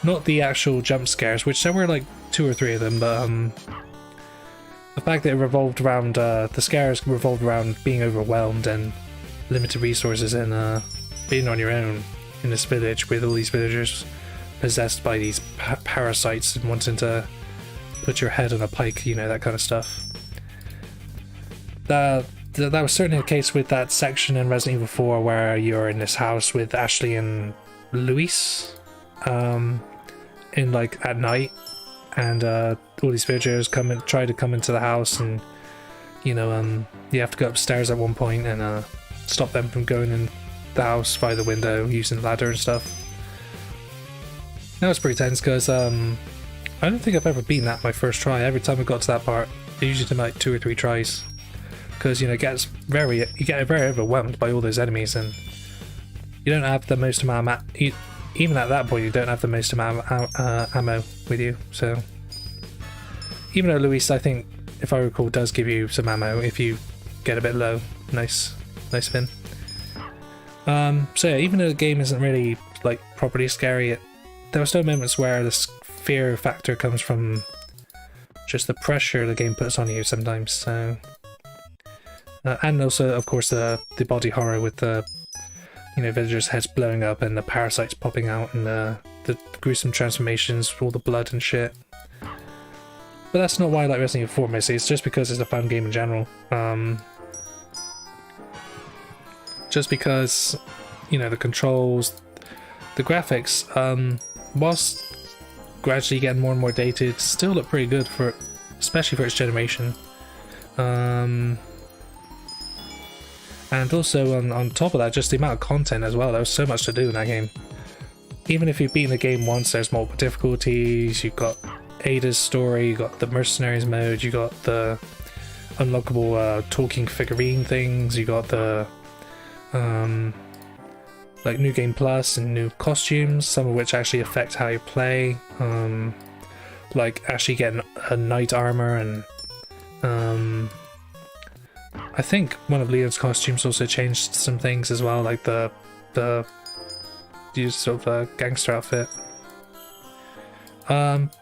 Not the actual jump scares, which there were like 2 or 3 of them, but the fact that it revolved around, the scares revolved around being overwhelmed and limited resources, and being on your own in this village with all these villagers possessed by these parasites and wanting to put your head on a pike, you know, that kind of stuff. That was certainly the case with that section in Resident Evil 4 where you're in this house with Ashley and Luis, in like at night, and all these villagers try to come into the house, and you know, you have to go upstairs at one point and stop them from going in the house via the window using the ladder and stuff. That was pretty tense, because I don't think I've ever beaten that my first try. Every time I got to that part, it usually took like 2 or 3 tries, because you know, you get very overwhelmed by all those enemies, and you don't have the most amount of even at that point you don't have the most amount of ammo with you. So even though Luis, I think, if I recall, does give you some ammo if you get a bit low. Nice of him. So yeah, even though the game isn't really like properly scary, there are still moments where the fear factor comes from just the pressure the game puts on you sometimes. So and also, of course, the body horror with the, you know, villagers' heads blowing up and the parasites popping out, and the gruesome transformations with all the blood and shit. But that's not why I like Resident Evil 4 mostly. It's just because it's a fun game in general. Just because, you know, the controls, the graphics, whilst gradually getting more and more dated, still look pretty good, for especially for its generation. And also on top of that, just the amount of content as well. There was so much to do in that game. Even if you've beaten the game once, there's multiple difficulties. You've got Ada's story, you got the mercenaries mode, you got the unlockable talking figurine things, you got the like new game plus and new costumes, some of which actually affect how you play, like actually getting a knight armor, and I think one of Leon's costumes also changed some things as well, like the use of a gangster outfit.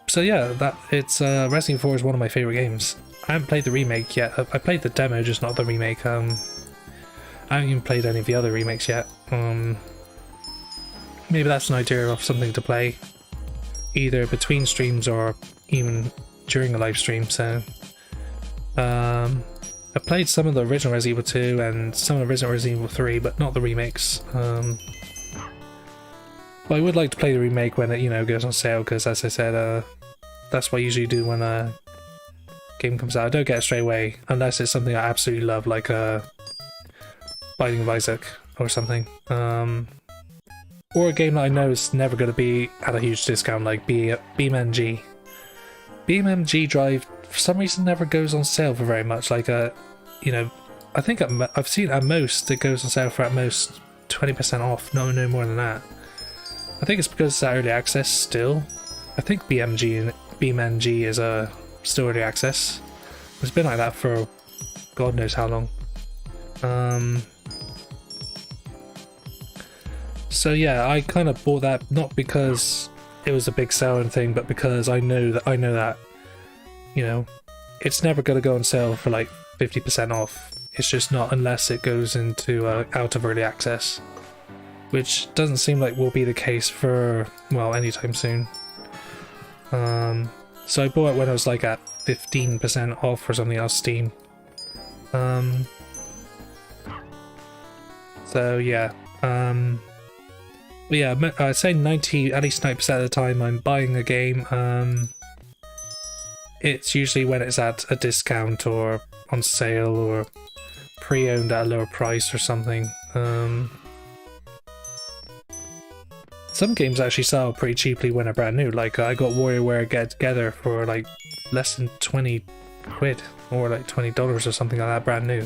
So yeah, Resident Evil 4 is one of my favorite games. I haven't played the remake yet. I played the demo, just not the remake. I haven't even played any of the other remakes yet. Maybe that's an idea of something to play, either between streams or even during a live stream. So I played some of the original Resident Evil 2 and some of the original Resident Evil 3, but not the remakes. But I would like to play the remake when it, goes on sale, because as I said, that's what I usually do when a game comes out. I don't get it straight away, unless it's something I absolutely love, like Binding of Isaac or something. Or a game that I know is never going to be at a huge discount, like BeamNG. BeamNG Drive, for some reason, never goes on sale for very much. Like, I think I've seen at most it goes on sale for at most 20% off, no more than that. I think it's because it's early access still. I think BeamNG is still early access. It's been like that for God knows how long. So yeah, I kind of bought that not because it was a big selling thing, but because I know that it's never going to go on sale for like 50% off. It's just not, unless it goes into out of early access, which doesn't seem like will be the case for, well, anytime soon. So I bought it when it was like at 15% off or something on Steam. So yeah, I'd say at least 90% of the time I'm buying a game, it's usually when it's at a discount or on sale or pre-owned at a lower price or something. Some games actually sell pretty cheaply when they're brand new. Like I got WarioWare Get Together for like less than 20 quid or like $20 or something like that, brand new,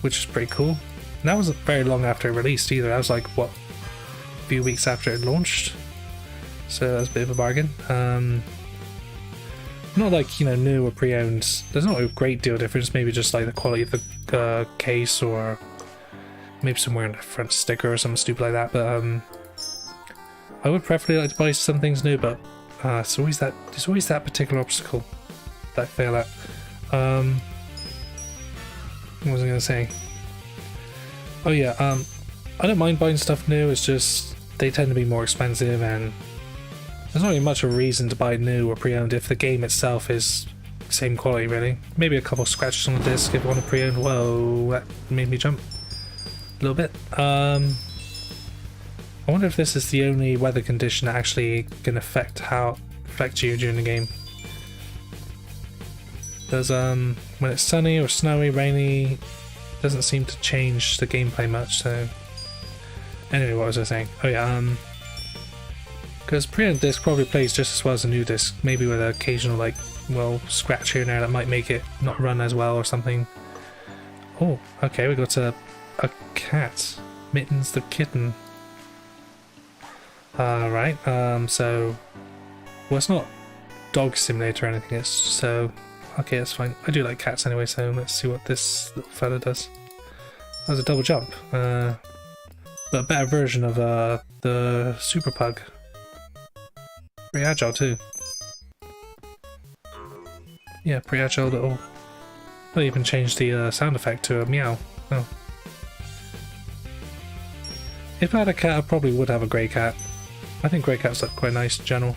which is pretty cool. And that wasn't very long after it released either. That was like, what, a few weeks after it launched, so that was a bit of a bargain. Not like, new or pre-owned, there's not a great deal of difference, maybe just like the quality of the case, or maybe somewhere in the front sticker or something stupid like that. But I would preferably like to buy some things new, but there's always that particular obstacle that I fail at. What was I gonna say? Oh yeah, I don't mind buying stuff new, it's just they tend to be more expensive, and there's not really much of a reason to buy new or pre-owned if the game itself is same quality, really. Maybe a couple scratches on the disc if you want to pre-owned. Whoa, that made me jump a little bit. I wonder if this is the only weather condition that actually can affect you during the game. Because when it's sunny or snowy, rainy, it doesn't seem to change the gameplay much. So anyway, what was I saying? Oh yeah, because pre-owned disc probably plays just as well as a new disc, maybe with an occasional scratch here and there that might make it not run as well or something. Oh, okay, we got a cat. Mittens the kitten. Right, so... Well, it's not dog simulator or anything, it's so... Okay, that's fine. I do like cats anyway, so let's see what this little fella does. That was a double jump. But a better version of the Super Pug. Pretty agile too. Yeah, pretty agile little... I even changed the sound effect to a meow. Oh. If I had a cat, I probably would have a grey cat. I think grey cats look quite nice in general.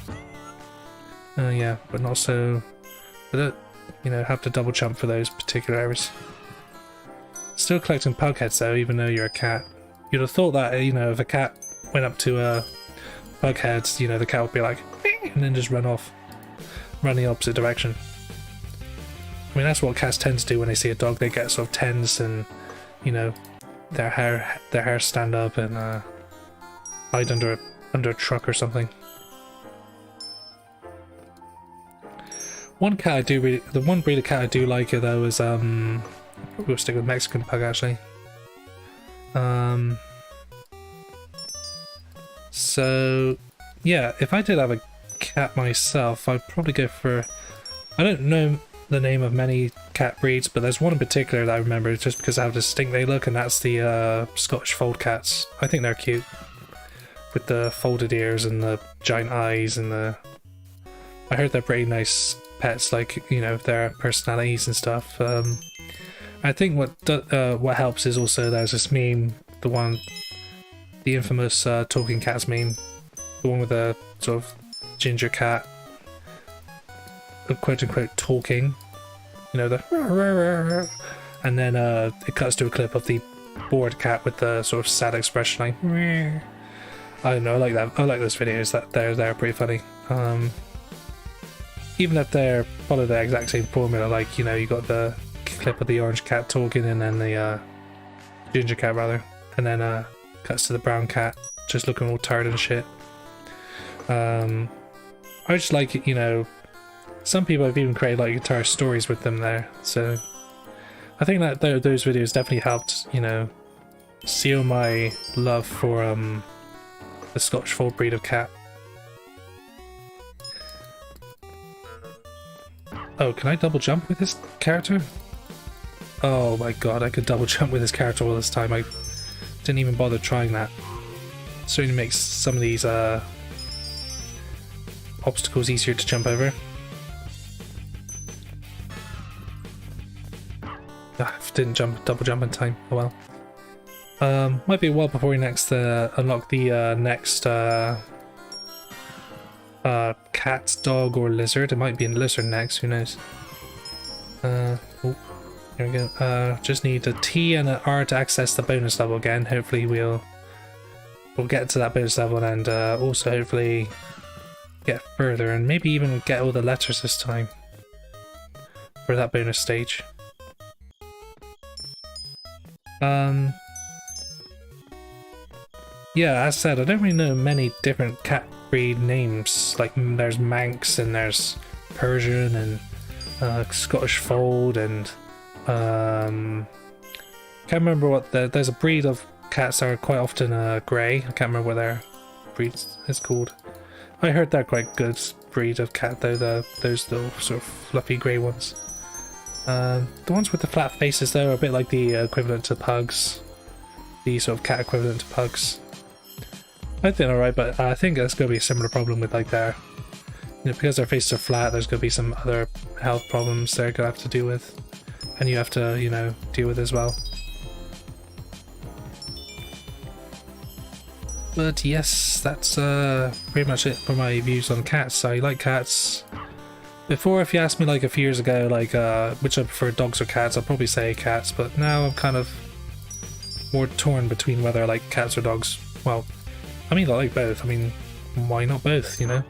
Yeah, but not so... I don't, have to double jump for those particular areas. Still collecting pug heads though, even though you're a cat. You'd have thought that, if a cat went up to a pug head, the cat would be like, and then just run off. Run the opposite direction. I mean, that's what cats tend to do when they see a dog. They get sort of tense and, you know, their hair stand up and hide under a truck or something. One cat I do really, the one breed of cat I do like though is we'll stick with Mexican pug actually. So yeah, if I did have a cat myself, I'd probably go for, I don't know the name of many cat breeds, but there's one in particular that I remember just because I have a distinct they look, and that's the Scottish fold cats. I think they're cute with the folded ears and the giant eyes and the, I heard they're pretty nice pets, like, you know, their personalities and stuff. I think what helps is also there's this meme, the infamous talking cats meme, the one with the sort of ginger cat, quote unquote talking, you know, the and then it cuts to a clip of the bored cat with the sort of sad expression like I don't know, I like that. I like those videos, that they're pretty funny. Even if they follow the exact same formula, like, you know, you got the clip of the orange cat talking and then the ginger cat rather, and then cuts to the brown cat just looking all tired and shit. I just like it, you know, some people have even created like entire stories with them there, so I think that those videos definitely helped, you know, seal my love for the Scottish fold breed of cat. Oh, can I double jump with this character? Oh my god, I could double jump with this character all this time. I didn't even bother trying that. Certainly makes some of these obstacles easier to jump over. Didn't double jump in time. Oh well. Might be a while before we next unlock the next cat, dog, or lizard. It might be a lizard next, who knows. Oh, here we go. Just need a T and an R to access the bonus level again. Hopefully we'll get to that bonus level and also hopefully get further and maybe even get all the letters this time for that bonus stage. Yeah, as said, I don't really know many different cat breed names. Like, there's Manx and there's Persian and Scottish Fold and can't remember what there's a breed of cats that are quite often grey. I can't remember what their breed is called. I heard they're quite good breed of cat though. Those little sort of fluffy grey ones. The ones with the flat faces though are a bit like the equivalent to pugs. The sort of cat equivalent to pugs. I think alright, but I think that's going to be a similar problem with like their, you know, because their faces are flat, there's going to be some other health problems they're going to have to deal with. And you have to, you know, deal with as well. But yes, that's pretty much it for my views on cats. I like cats. Before, if you asked me like a few years ago, like which I prefer, dogs or cats, I'd probably say cats, but now I'm kind of more torn between whether I like cats or dogs. Well, I mean, I like both. I mean, why not both, you know?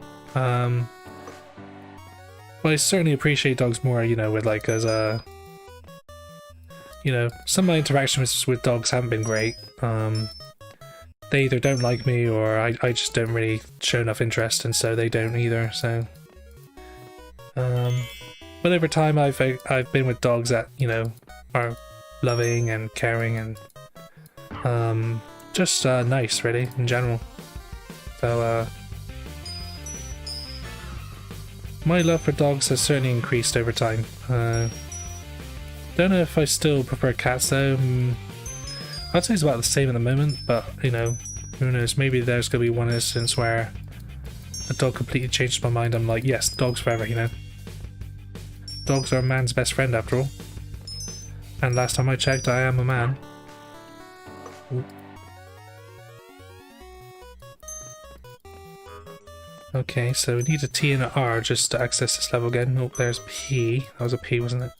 But I certainly appreciate dogs more, you know, with like as a, you know, some of my interactions with dogs haven't been great. They either don't like me or I just don't really show enough interest, and so they don't either, so. But over time I've been with dogs that, you know, are loving and caring and just nice really in general. So my love for dogs has certainly increased over time. Don't know if I still prefer cats though. I'd say it's about the same at the moment, but you know, who knows, maybe there's gonna be one instance where a dog completely changed my mind. I'm like, yes, dogs forever, you know. Dogs are a man's best friend after all. And last time I checked, I am a man. Ooh. Okay, so we need a T and an R just to access this level again. Oh, there's P. That was a P, wasn't it?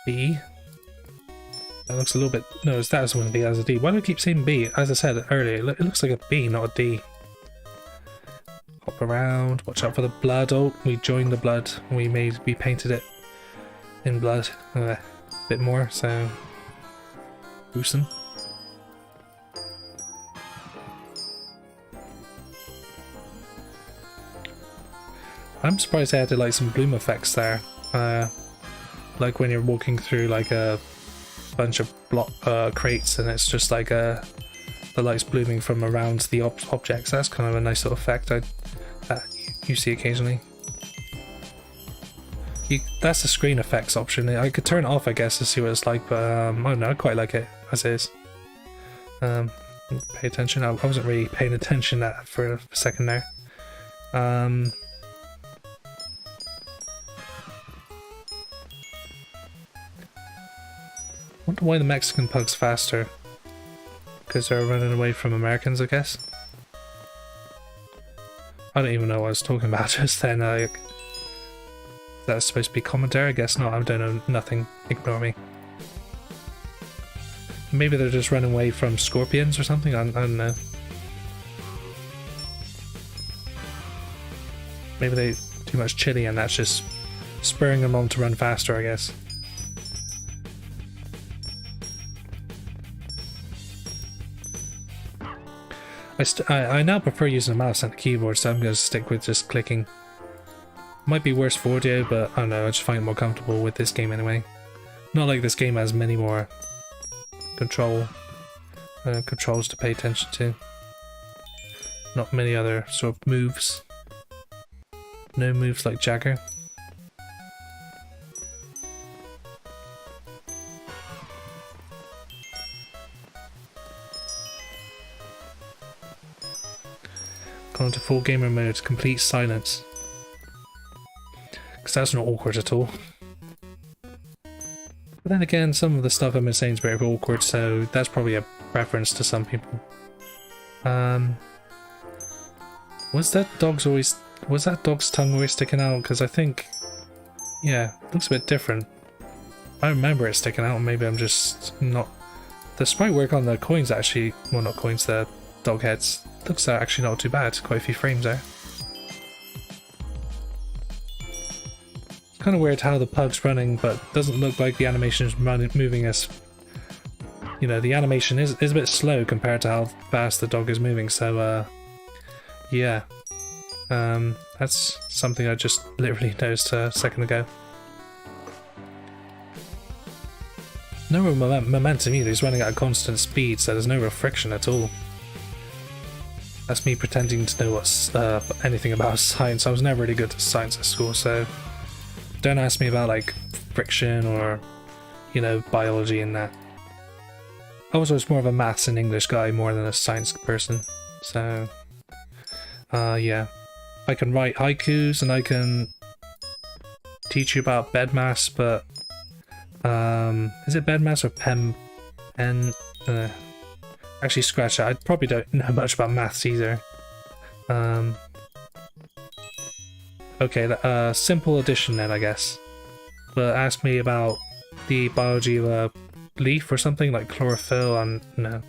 B. That looks a little bit... No, that was one B, that was a D. Why do I keep saying B? As I said earlier, it looks like a B, not a D. Hop around, watch out for the blood. Oh, we joined the blood. We painted it in blood a bit more, so gruesome. I'm surprised they added like some bloom effects there. Like when you're walking through like a bunch of crates and it's just like the lights blooming from around the objects. That's kind of a nice little effect that you see occasionally. That's the screen effects option. I could turn it off, I guess, to see what it's like, but I don't know, I quite like it as is. Pay attention. I wasn't really paying attention for a second there. Wonder why the Mexican pug's faster. Because they're running away from Americans, I guess. I don't even know what I was talking about just then. That's supposed to be commentary? I guess not. I don't know nothing. Ignore me. Maybe they're just running away from scorpions or something? I don't know. Maybe they too much chili and that's just spurring them on to run faster, I guess. I now prefer using a mouse and a keyboard, so I'm going to stick with just clicking. Might be worse for audio, but I don't know, I just find it more comfortable with this game anyway. Not like this game has many more controls to pay attention to. Not many other sort of moves. No moves like Jagger. Gone to full gamer mode, complete silence. Because that's not awkward at all. But then again, some of the stuff I've been saying is very awkward, so that's probably a preference to some people. Was that dog's tongue always sticking out? Because I think, yeah, it looks a bit different. I remember it sticking out, maybe I'm just not... The sprite work on the coins actually, well not coins, the dog heads, looks actually not too bad, quite a few frames there. It's kind of weird how the pug's running, but doesn't look like the animation is moving as... You know, the animation is a bit slow compared to how fast the dog is moving, so yeah. That's something I just literally noticed a second ago. No real momentum either, he's running at a constant speed, so there's no real friction at all. That's me pretending to know what's anything about science. I was never really good at science at school, so don't ask me about like friction or, you know, biology and that. I was always more of a maths and English guy more than a science person, so yeah. I can write haikus and I can teach you about bed mass, but is it bed mass or actually scratch that, I probably don't know much about maths either. Okay, simple addition then I guess. But ask me about the biology of a leaf or something like chlorophyll and no.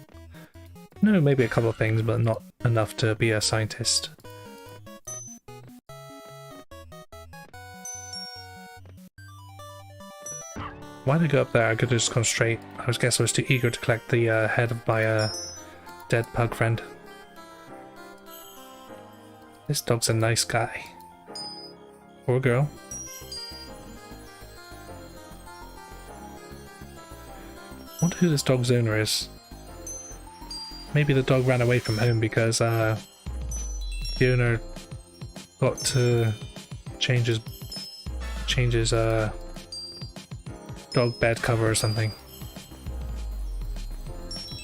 No, maybe a couple of things, but not enough to be a scientist. Why did I go up there? I could have just gone straight. I guess I was too eager to collect the head of my dead pug friend. This dog's a nice guy. Or girl. I wonder who this dog's owner is. Maybe the dog ran away from home because the owner got to change his dog bed cover or something.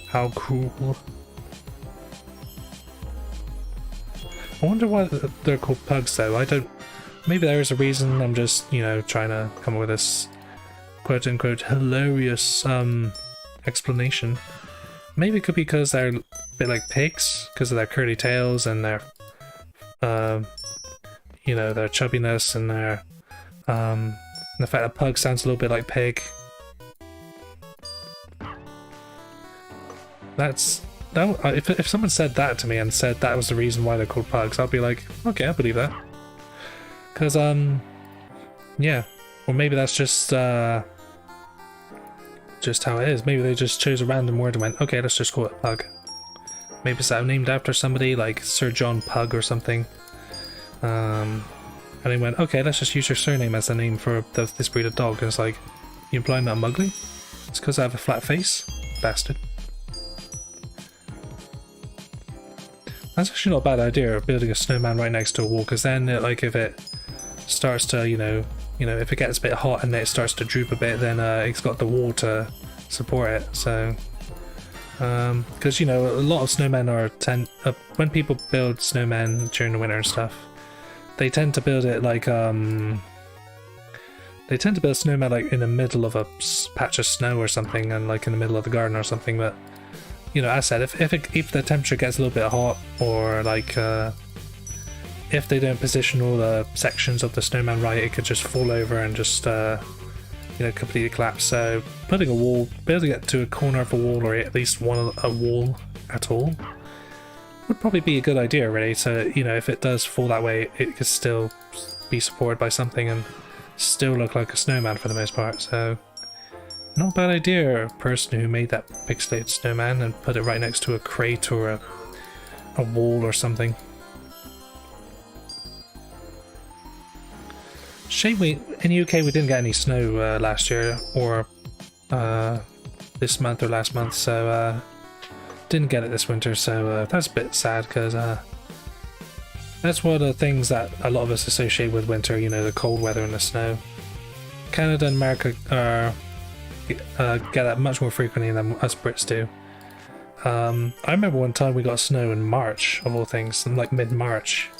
How cool. I wonder why they're called pugs though. I don't... Maybe there is a reason. I'm just, you know, trying to come up with this quote-unquote hilarious explanation. Maybe it could be because they're a bit like pigs, because of their curly tails and their, you know, their chubbiness and their, the fact that pug sounds a little bit like pig. That's if someone said that to me and said that was the reason why they're called pugs, I'd be like, okay, I believe that. Because yeah, or maybe that's just how it is. Maybe they just chose a random word and went, okay, let's just call it pug. Maybe it's named after somebody like Sir John Pug or something. And they went, okay, let's just use your surname as a name for this breed of dog. And it's like, you implying that I'm ugly? It's because I have a flat face? Bastard. That's actually not a bad idea, building a snowman right next to a wall, because then, like, if it starts to, you know, if it gets a bit hot and it starts to droop a bit, then it's got the wall to support it. So, because you know, a lot of snowmen are when people build snowmen during the winter and stuff, they tend to build it like snowmen like in the middle of a patch of snow or something, and like in the middle of the garden or something. But you know, as I said, if the temperature gets a little bit hot, or like if they don't position all the sections of the snowman right, it could just fall over and just you know, completely collapse. So putting a wall, building it to a corner of a wall, or at least a wall at all, would probably be a good idea, really. So you know, if it does fall that way, it could still be supported by something and still look like a snowman for the most part. So not a bad idea, person who made that pixelated snowman, and put it right next to a crate or a wall or something. Shame in the UK we didn't get any snow last year, or this month or last month, so didn't get it this winter, so that's a bit sad, because that's one of the things that a lot of us associate with winter, you know, the cold weather and the snow. Canada and America get that much more frequently than us Brits do. I remember one time we got snow in March, of all things, like mid-March,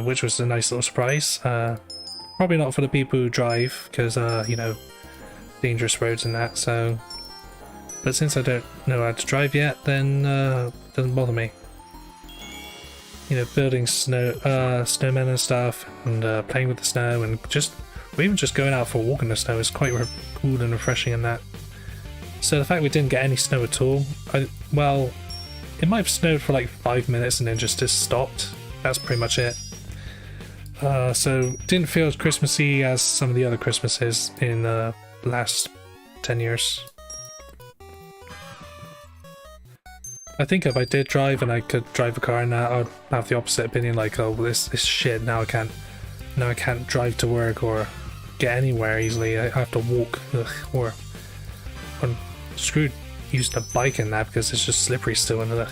which was a nice little surprise. Probably not for the people who drive, because, you know, dangerous roads and that, so... But since I don't know how to drive yet, then it doesn't bother me. You know, building snowmen and stuff, and playing with the snow, and or even just going out for a walk in the snow is quite cool and refreshing in that. So the fact we didn't get any snow at all, well, it might have snowed for like 5 minutes and then just stopped. That's pretty much it. So didn't feel as Christmassy as some of the other Christmases in the last 10 years. I think if I did drive and I could drive a car and that, I'd have the opposite opinion, like, oh, this shit, now I can't drive to work or get anywhere easily. I have to walk, or I'm screwed using a bike in that because it's just slippery still, and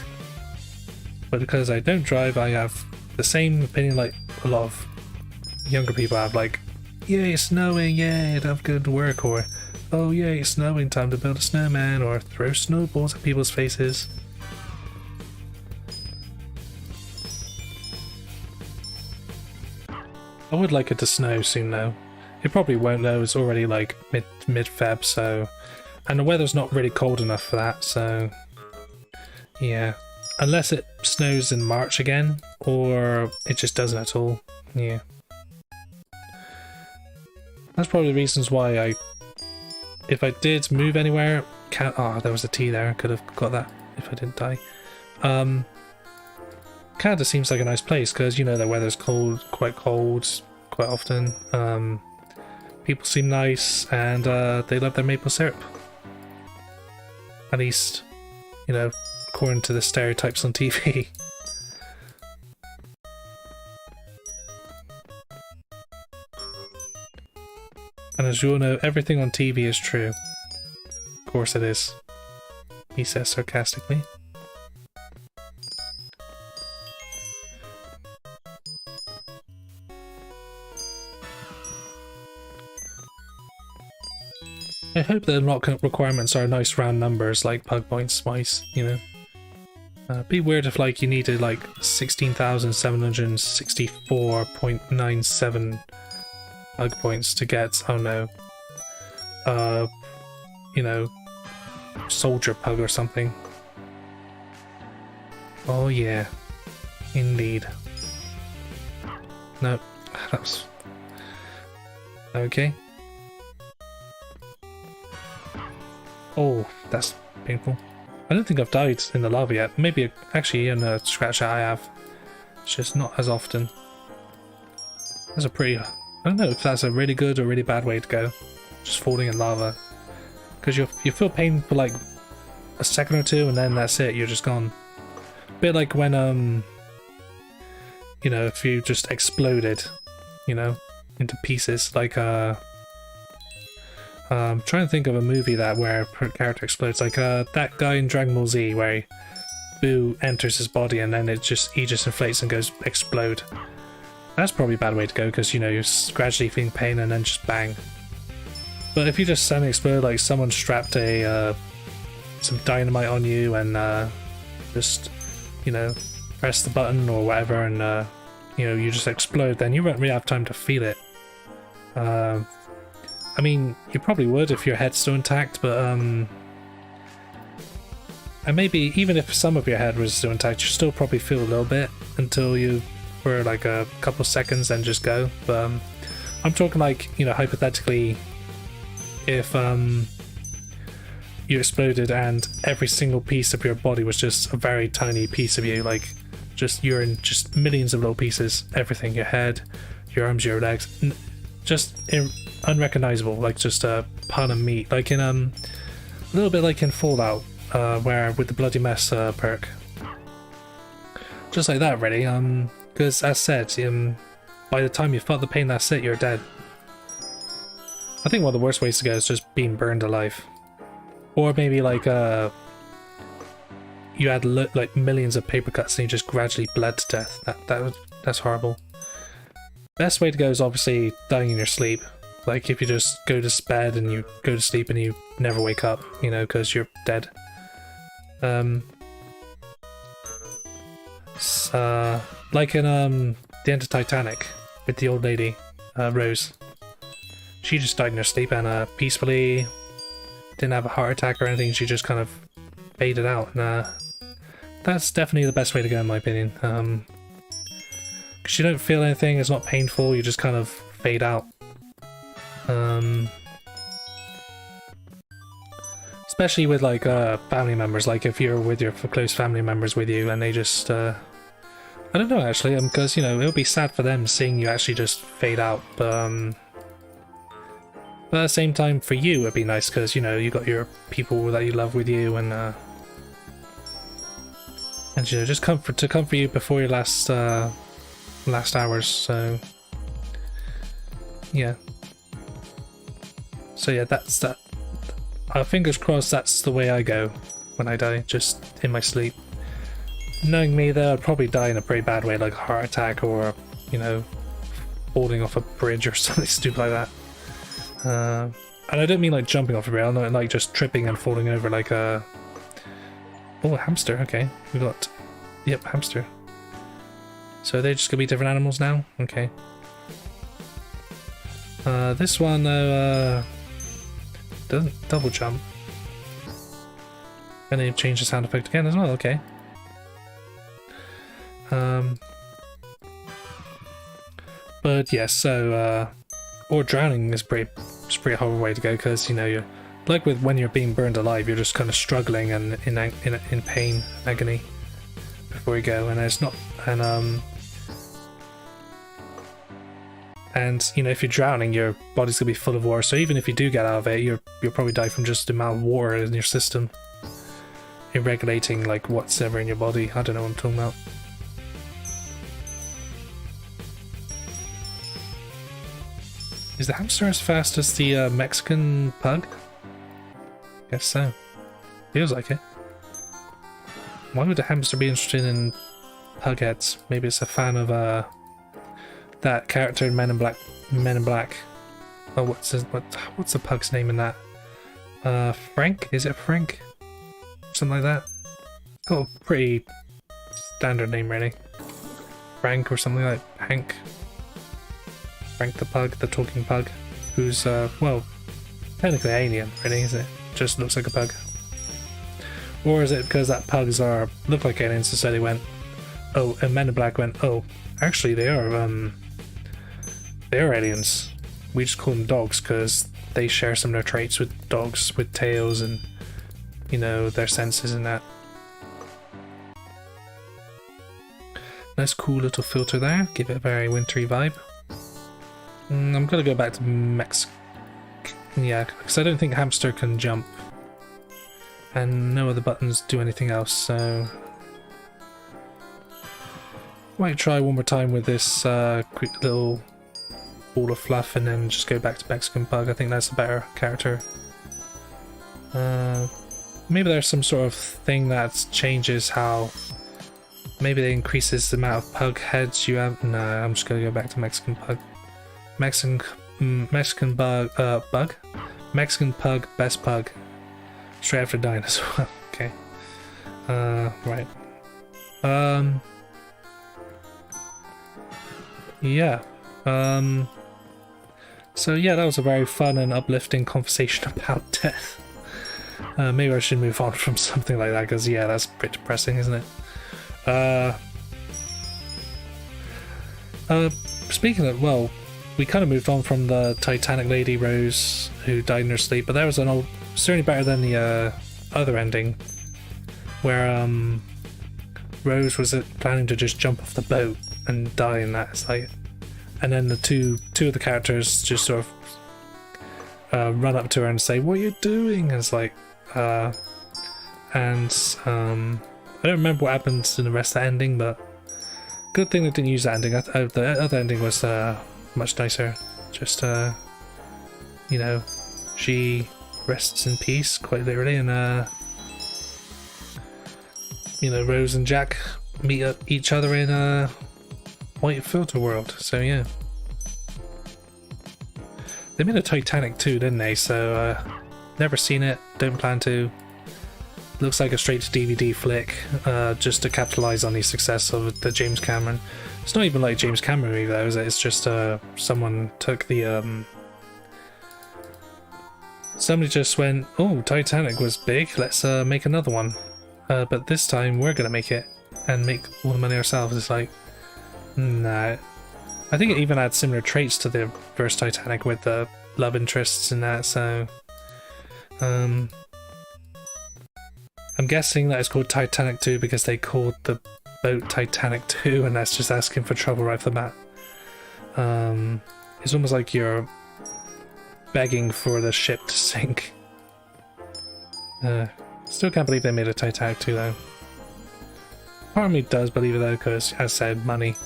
but because I don't drive, I have the same opinion like a lot of younger people have, like, yay, it's snowing, yay, I'd have to go to work, or oh yay, it's snowing, time to build a snowman, or throw snowballs at people's faces. I would like it to snow soon though. It probably won't though, it's already like mid-Feb, so... And the weather's not really cold enough for that, so... Yeah. Unless it snows in March again, or it just doesn't at all. Yeah. That's probably the reasons why if I did move anywhere... Oh, there was a T there, I could have got that if I didn't die. Canada seems like a nice place because, you know, the weather's quite often. People seem nice, and they love their maple syrup. At least, you know, according to the stereotypes on TV. And as you all know, everything on TV is true. Of course it is. He says sarcastically. I hope the unlock requirements are nice round numbers, like pug points wise, you know. It'd be weird if, like, you needed like 16,764.97 pug points to get, oh no, you know, soldier pug or something. Oh yeah, indeed. No, that's okay. Oh, that's painful. I don't think I've died in the lava yet. Maybe actually in a scratch that I have. It's just not as often. That's a pretty... I don't know if that's a really good or really bad way to go. Just falling in lava. Because you feel pain for like a second or two and then that's it, you're just gone. A bit like when, you know, if you just exploded, you know, into pieces. Like, I'm trying to think of a movie where a character explodes. Like, that guy in Dragon Ball Z where Boo enters his body and then he just inflates and goes explode. That's probably a bad way to go because, you know, you're gradually feeling pain and then just bang. But if you just suddenly explode, like someone strapped some dynamite on you and just, you know, press the button or whatever and, you know, you just explode, then you won't really have time to feel it. I mean, you probably would if your head's still intact, but, and maybe even if some of your head was still intact, you still probably feel a little bit until you for like a couple seconds and just go. But I'm talking like, you know, hypothetically, if you exploded and every single piece of your body was just a very tiny piece of you, like just you're in just millions of little pieces, everything, your head, your arms, your legs, just unrecognizable, like just a pile of meat, like in a little bit like in Fallout, where with the bloody mess perk, just like that really. Because as said, by the time you felt the pain, that's it, you're dead. I think one of the worst ways to go is just being burned alive. Or maybe like you had like millions of paper cuts and you just gradually bled to death. That's horrible. Best way to go is obviously dying in your sleep. Like if you just go to bed and you go to sleep and you never wake up, you know, because you're dead. Like in the end of Titanic with the old lady, Rose. She just died in her sleep and peacefully didn't have a heart attack or anything. She just kind of faded out, and that's definitely the best way to go in my opinion. Because you don't feel anything, it's not painful, you just kind of fade out. Especially with like family members, like if you're with your close family members with you and they just I don't know actually, because you know it'll be sad for them seeing you actually just fade out, but at the same time for you it'd be nice because you know you got your people that you love with you and you know just comfort you before your last hours. So yeah, that's that. Fingers crossed that's the way I go when I die, just in my sleep. Knowing me though, I'd probably die in a pretty bad way, like a heart attack or, you know, falling off a bridge or something stupid like that. And I don't mean like jumping off a bridge, I mean like just tripping and falling over like a... Oh, a hamster, okay. We got... Yep, hamster. So they're just gonna be different animals now? Okay. This one doesn't double jump. And they've changed the sound effect again as well, okay. But yeah, so or drowning is pretty horrible way to go because you know you're like with when you're being burned alive, you're just kind of struggling and in pain, agony before you go, and it's not and you know if you're drowning, your body's gonna be full of water. So even if you do get out of it, you'll probably die from just the amount of water in your system. You're regulating like what's ever in your body. I don't know what I'm talking about. Is the hamster as fast as the Mexican pug? Guess so. Feels like it. Why would a hamster be interested in pug heads? Maybe it's a fan of that character in Men in Black. Oh, what's the pug's name in that? Frank? Is it Frank? Something like that. Oh, pretty standard name really. Frank or something like Hank. Frank the pug, the talking pug, who's, well, technically alien, really, isn't it? Just looks like a pug. Or is it because that pugs look like aliens, so they went, oh, and Men in Black went, oh, actually they are aliens. We just call them dogs because they share similar traits with dogs, with tails and, you know, their senses and that. Nice cool little filter there, give it a very wintry vibe. I'm gonna go back to yeah, because I don't think hamster can jump. And no other buttons do anything else, so... Might try one more time with this quick little ball of fluff and then just go back to Mexican Pug. I think that's a better character. Maybe there's some sort of thing that changes how... Maybe it increases the amount of pug heads you have. No, I'm just gonna go back to Mexican Pug. Mexican Pug, best pug. Straight after dinosaur. Okay. Right. Yeah. So yeah, that was a very fun and uplifting conversation about death. Maybe I should move on from something like that, because yeah, that's a bit depressing, isn't it? Speaking of, well, we kind of moved on from the Titanic lady Rose who died in her sleep, but there was an old, certainly better than the other ending, where Rose was planning to just jump off the boat and die in that. It's like, and then the two of the characters just sort of run up to her and say, "What are you doing?" And it's like, I don't remember what happens in the rest of the ending, but good thing they didn't use that ending. The other ending was much nicer. Just you know, she rests in peace, quite literally, and you know, Rose and Jack meet up each other in a white filter world. So yeah, they made a Titanic too, didn't they? So never seen it, don't plan to. Looks like a straight to DVD flick, just to capitalize on the success of the James Cameron. It's not even like James Cameron movie though, is it? It's just someone took the somebody just went, "Oh, Titanic was big, let's make another one, but this time we're gonna make it and make all the money ourselves." It's like, nah. I think it even had similar traits to the first Titanic with the love interests and that, so I'm guessing that it's called Titanic 2 because they called the boat Titanic 2, and that's just asking for trouble right off the bat. It's almost like you're begging for the ship to sink. Still can't believe they made a Titanic 2 though. Part of me does believe it though, because as I said, money,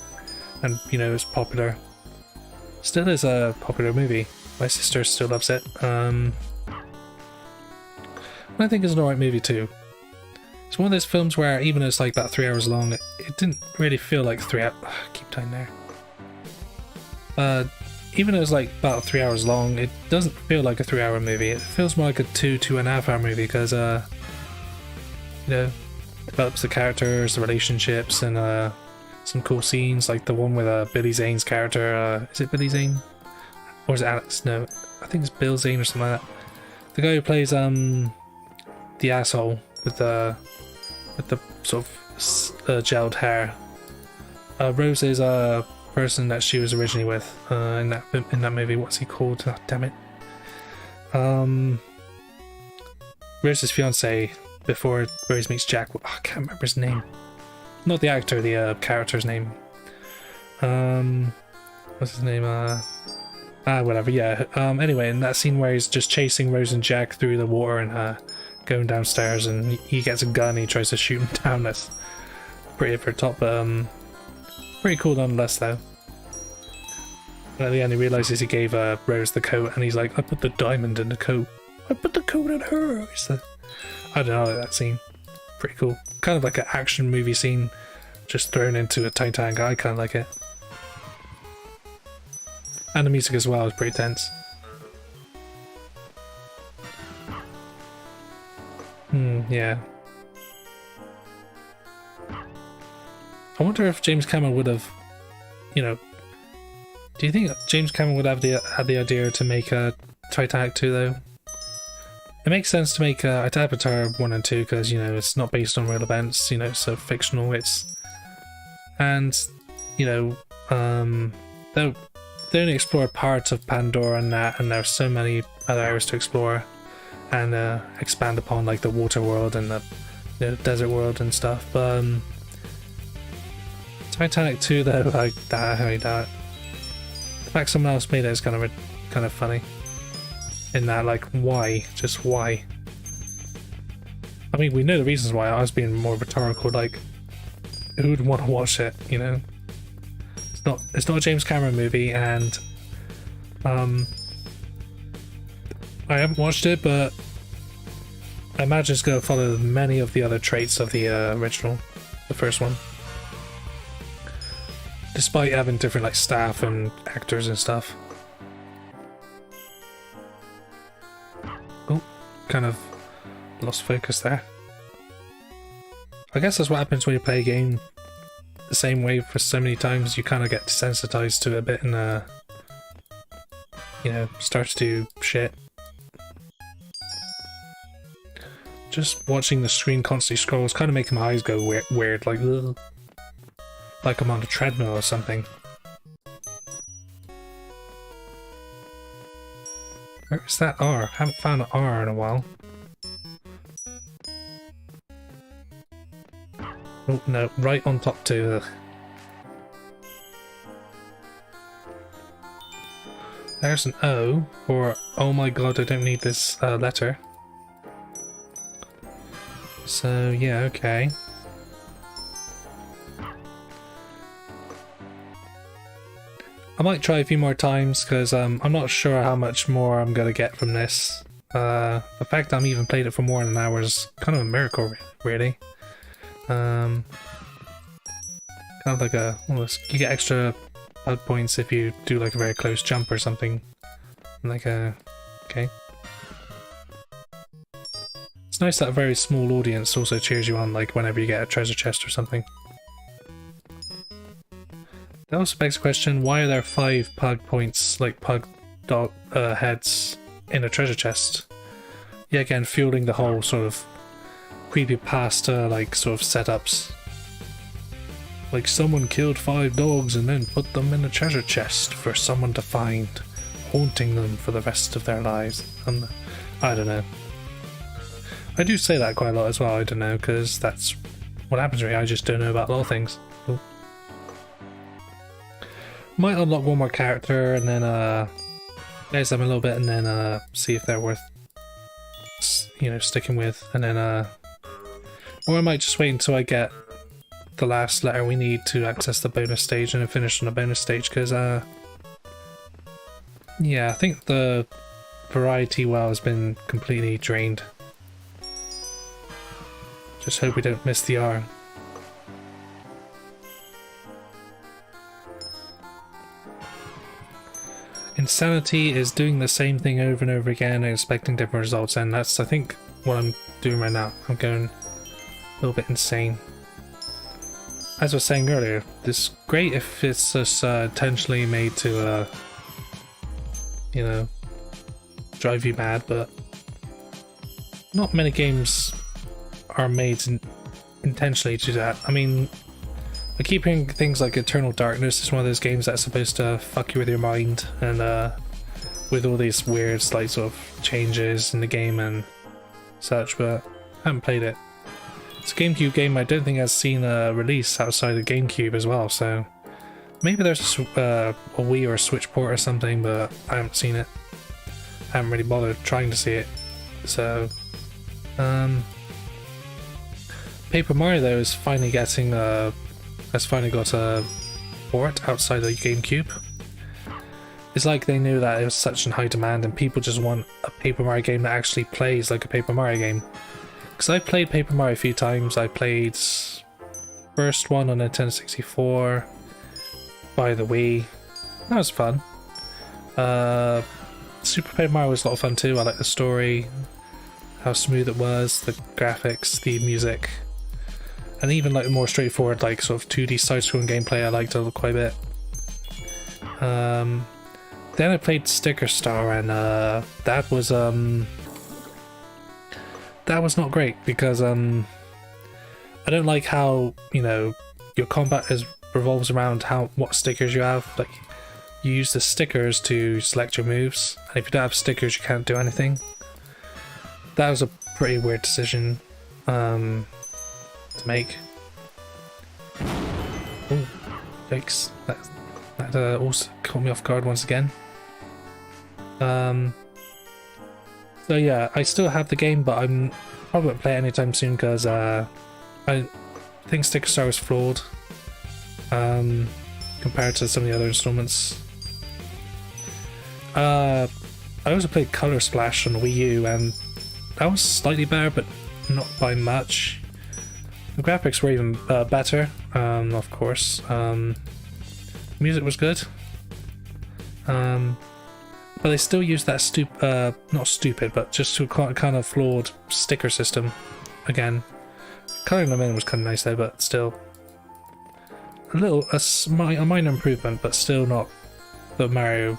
and you know, it's popular. Still is a popular movie. My sister still loves it. I think it's an alright movie too. It's one of those films where even though it's like about 3 hours long, it didn't really feel like 3 hours. Keep time there. Even though it's like about 3 hours long, it doesn't feel like a 3-hour movie. It feels more like a 2.5 hour movie because, you know, develops the characters, the relationships, and some cool scenes like the one with Billy Zane's character. Is it Billy Zane? Or is it Alex? No, I think it's Bill Zane or something like that. The guy who plays the asshole with the sort of gelled hair. Rose is a person that she was originally with in that movie. What's he called? Oh, damn it. Rose's fiance before Rose meets Jack. Oh, I can't remember his name. Not the actor, the character's name. What's his name? Whatever. Yeah. Anyway, in that scene where he's just chasing Rose and Jack through the water and going downstairs, and he gets a gun and he tries to shoot him down. That's pretty over the top, but pretty cool nonetheless though. And at the end he realises he gave Rose the coat, and he's like, "I put the diamond in the coat. I put the coat in her." I don't know, I like that scene. Pretty cool. Kind of like an action movie scene just thrown into a Titanic. I kind of like it. And the music as well is pretty tense. Yeah. I wonder if James Cameron would have, you know, do you think James Cameron would have had the idea to make a Titanic 2 though? It makes sense to make Avatar 1 and 2 because, you know, it's not based on real events, you know, so fictional. And, you know, they only explore parts of Pandora and that, and there's so many other areas to explore. and expand upon like the water world and the desert world and stuff. But Titanic 2 though, like that, how you do it. The fact someone else made it is kind of funny. In that, like, why? Just why? I mean, we know the reasons why. I was being more rhetorical, like, who would want to watch it, you know? It's not a James Cameron movie, and I haven't watched it, but I imagine it's going to follow many of the other traits of the original, the first one. Despite having different, like, staff and actors and stuff. Oh, kind of lost focus there. I guess that's what happens when you play a game the same way for so many times. You kind of get desensitized to it a bit and, you know, start to do shit. Just watching the screen constantly scroll is kind of making my eyes go weird, like, ugh. Like I'm on a treadmill or something. Where's that R? Haven't found an R in a while. Oh no, right on top too. There's an O, or oh my god, I don't need this letter. So yeah, okay. I might try a few more times because I'm not sure how much more I'm gonna get from this. The fact that I'm even played it for more than an hour is kind of a miracle, really. Kind of like a, you get extra pug points if you do like a very close jump or something. Like a, okay. It's nice that a very small audience also cheers you on, like whenever you get a treasure chest or something. That also begs the question, why are there 5 pug points, like pug dog heads, in a treasure chest? Yeah, again, fueling the whole sort of creepypasta, like, sort of setups. Like, someone killed 5 dogs and then put them in a treasure chest for someone to find, haunting them for the rest of their lives. I don't know. I do say that quite a lot as well, I don't know, because that's what happens really, I just don't know about a lot of things. Cool. Might unlock one more character and then raise them a little bit and then see if they're worth, you know, sticking with, and then or I might just wait until I get the last letter we need to access the bonus stage and then finish on the bonus stage, because yeah, I think the variety well has been completely drained. Just hope we don't miss the R. Insanity is doing the same thing over and over again and expecting different results, and that's, I think, what I'm doing right now. I'm going a little bit insane. As I was saying earlier, it's great if it's just intentionally made to, you know, drive you mad, but not many games are made intentionally to do that. I mean, I keep hearing things like Eternal Darkness is one of those games that's supposed to fuck you with your mind, and with all these weird like sort of changes in the game and such, but I haven't played it. It's a GameCube game I don't think has seen a release outside of GameCube as well, so maybe there's a Wii or a Switch port or something, but I haven't seen it. I haven't really bothered trying to see it. So, Paper Mario though is finally getting has finally got a port outside of GameCube. It's like they knew that it was such in high demand and people just want a Paper Mario game that actually plays like a Paper Mario game. Because I played Paper Mario a few times. I played first one on Nintendo 64 by the Wii. That was fun. Super Paper Mario was a lot of fun too. I like the story, how smooth it was, the graphics, the music. And even like the more straightforward, like sort of 2D side-scrolling gameplay, I liked it quite a bit. Then I played Sticker Star, and that was not great because I don't like how, you know, your combat revolves around what stickers you have. Like, you use the stickers to select your moves, and if you don't have stickers, you can't do anything. that was a pretty weird decision to make. Oh, yikes! That also caught me off guard once again. So yeah, I still have the game, but I'm probably won't play it anytime soon because I think Sticker was flawed compared to some of the other installments. I also played Color Splash on Wii U, and that was slightly better, but not by much. The graphics were even better, of course. Music was good. But they still use that not stupid, but just to kind of flawed sticker system again. Colouring them in was kind of nice though, but still a minor improvement, but still not the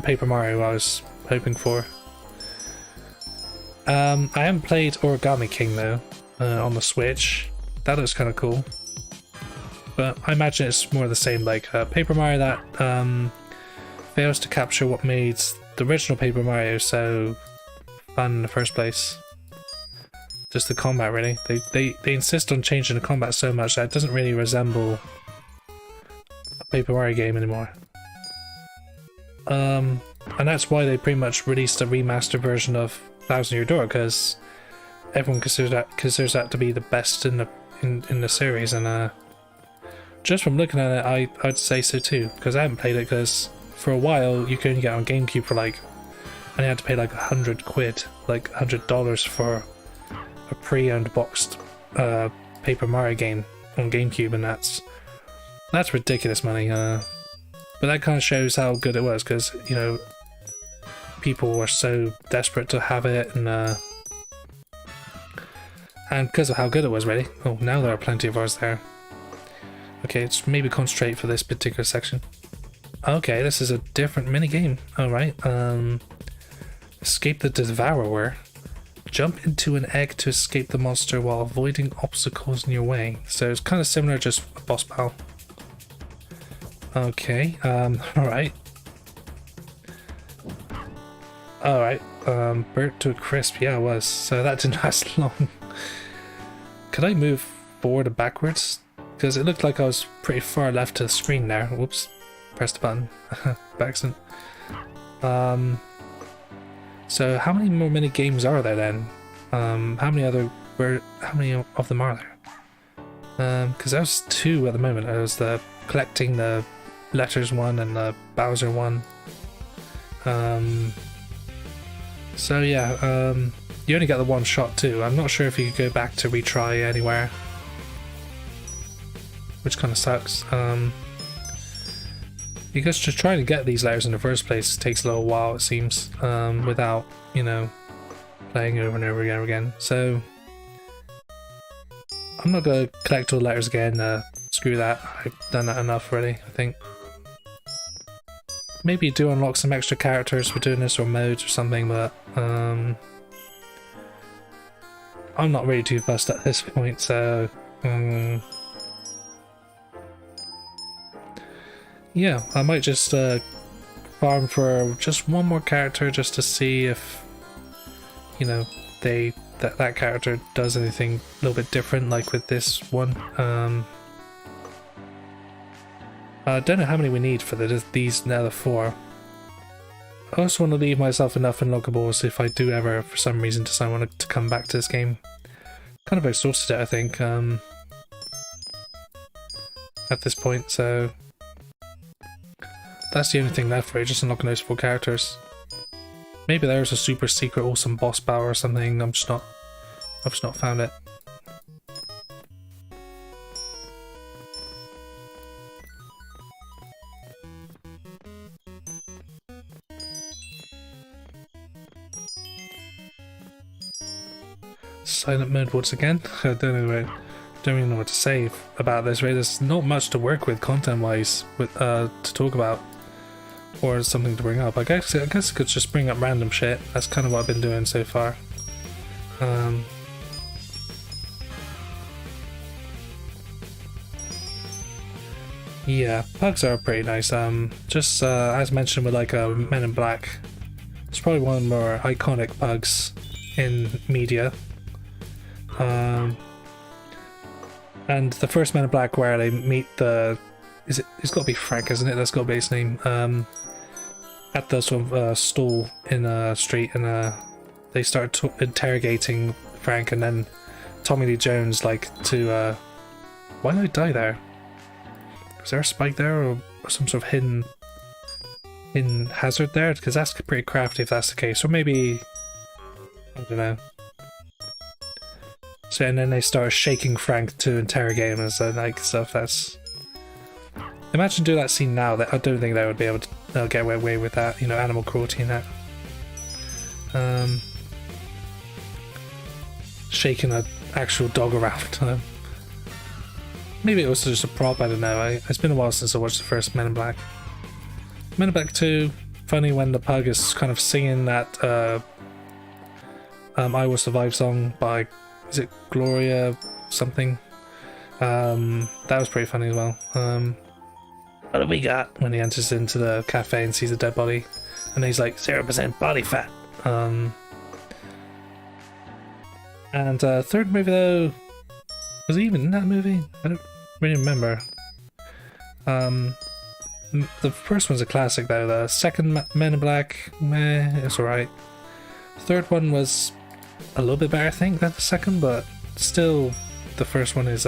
Paper Mario I was hoping for. I haven't played Origami King though on the Switch. That looks kind of cool, but I imagine it's more the same, like Paper Mario that fails to capture what made the original Paper Mario so fun in the first place. Just the combat, really. They insist on changing the combat so much that it doesn't really resemble a Paper Mario game anymore. And that's why they pretty much released a remastered version of Thousand Year Door, because everyone considers that to be the best in the series, and just from looking at it, I'd say so too, because I haven't played it, because for a while you could only get it on GameCube for like, and you had to pay like £100, like $100 for a pre-owned boxed Paper Mario game on GameCube, and that's ridiculous money. But that kind of shows how good it was, because you know people were so desperate to have it, and because of how good it was, really. Oh, now there are plenty of ours there. Okay, let's maybe concentrate for this particular section. Okay, this is a different mini game. Alright, escape the Devourer. Jump into an egg to escape the monster while avoiding obstacles in your way. So it's kind of similar, just a boss battle. Okay, alright. Alright, burnt to a crisp. Yeah, it was. So that didn't last long. Could I move forward and backwards? Because it looked like I was pretty far left to the screen there. Whoops. Pressed the button. By accident. So how many more mini games are there then? How many of them are there? Because there's two at the moment. There's the collecting the letters one and the Bowser one. So yeah, you only get the one shot too. I'm not sure if you could go back to retry anywhere, which kind of sucks. Because to try to get these letters in the first place takes a little while, it seems, without, you know, playing over and over again. So I'm not going to collect all the letters again. Screw that. I've done that enough already, I think. Maybe you do unlock some extra characters for doing this, or modes or something, but I'm not really too fussed at this point, so yeah, I might just farm for just one more character just to see if, you know, that character does anything a little bit different, like with this one. I don't know how many we need for these now, the 4. I also want to leave myself enough unlockables if I do ever, for some reason, decide I want to come back to this game. Kind of exhausted it, I think, at this point, so that's the only thing left for it, just unlocking those 4 characters. Maybe there's a super secret awesome boss battle or something. I've just not found it. Silent mode once again. I don't even know what to say about this. Right, there's not much to work with content-wise, to talk about, or something to bring up. I guess I could just bring up random shit. That's kind of what I've been doing so far. Yeah, pugs are pretty nice. Just as mentioned with like Men in Black, it's probably one of the more iconic pugs in media. And the first Men in Black where they meet the... It's got to be Frank, isn't it? That's got to be his name. At the sort of stall in a street, and they start interrogating Frank, and then Tommy Lee Jones to... why did he die there? Was there a spike there, or some sort of hidden hazard there? Because that's pretty crafty if that's the case. Or maybe... I don't know. So, and then they start shaking Frank to interrogate him and stuff. That's... Imagine doing that scene now. That I don't think they would be able to get away with that. You know, animal cruelty and that. Shaking an actual dog around. Maybe it was just a prop. I don't know. It's been a while since I watched the first Men in Black. Men in Black 2. Funny when the pug is kind of singing that "I Will Survive" song by, is it Gloria something? That was pretty funny as well. What have we got? When he enters into the cafe and sees a dead body, and he's like 0% body fat. And third movie though, was he even in that movie? I don't really remember. The first one's a classic though. The second Men in Black, meh, it's alright. Third one was a little bit better, I think, than the second, but still, the first one is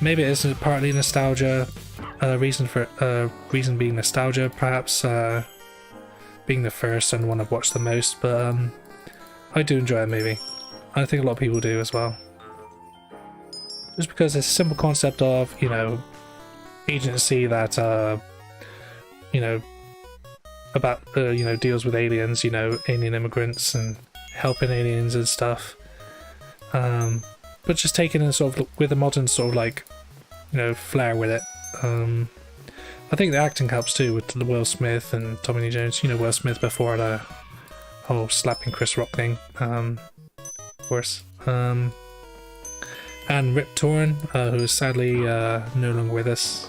maybe it is partly nostalgia. Reason being nostalgia, perhaps, being the first and one I've watched the most, but I do enjoy that movie. I think a lot of people do as well. Just because it's a simple concept of, you know, agency that, you know, about, you know, deals with aliens, you know, alien immigrants and helping aliens and stuff. But just taken in sort of with a modern sort of like, you know, flair with it. I think the acting helps too with the Will Smith and Tommy Lee Jones. You know, Will Smith before the whole slapping Chris Rock thing, of course. And Rip Torn, who is sadly no longer with us,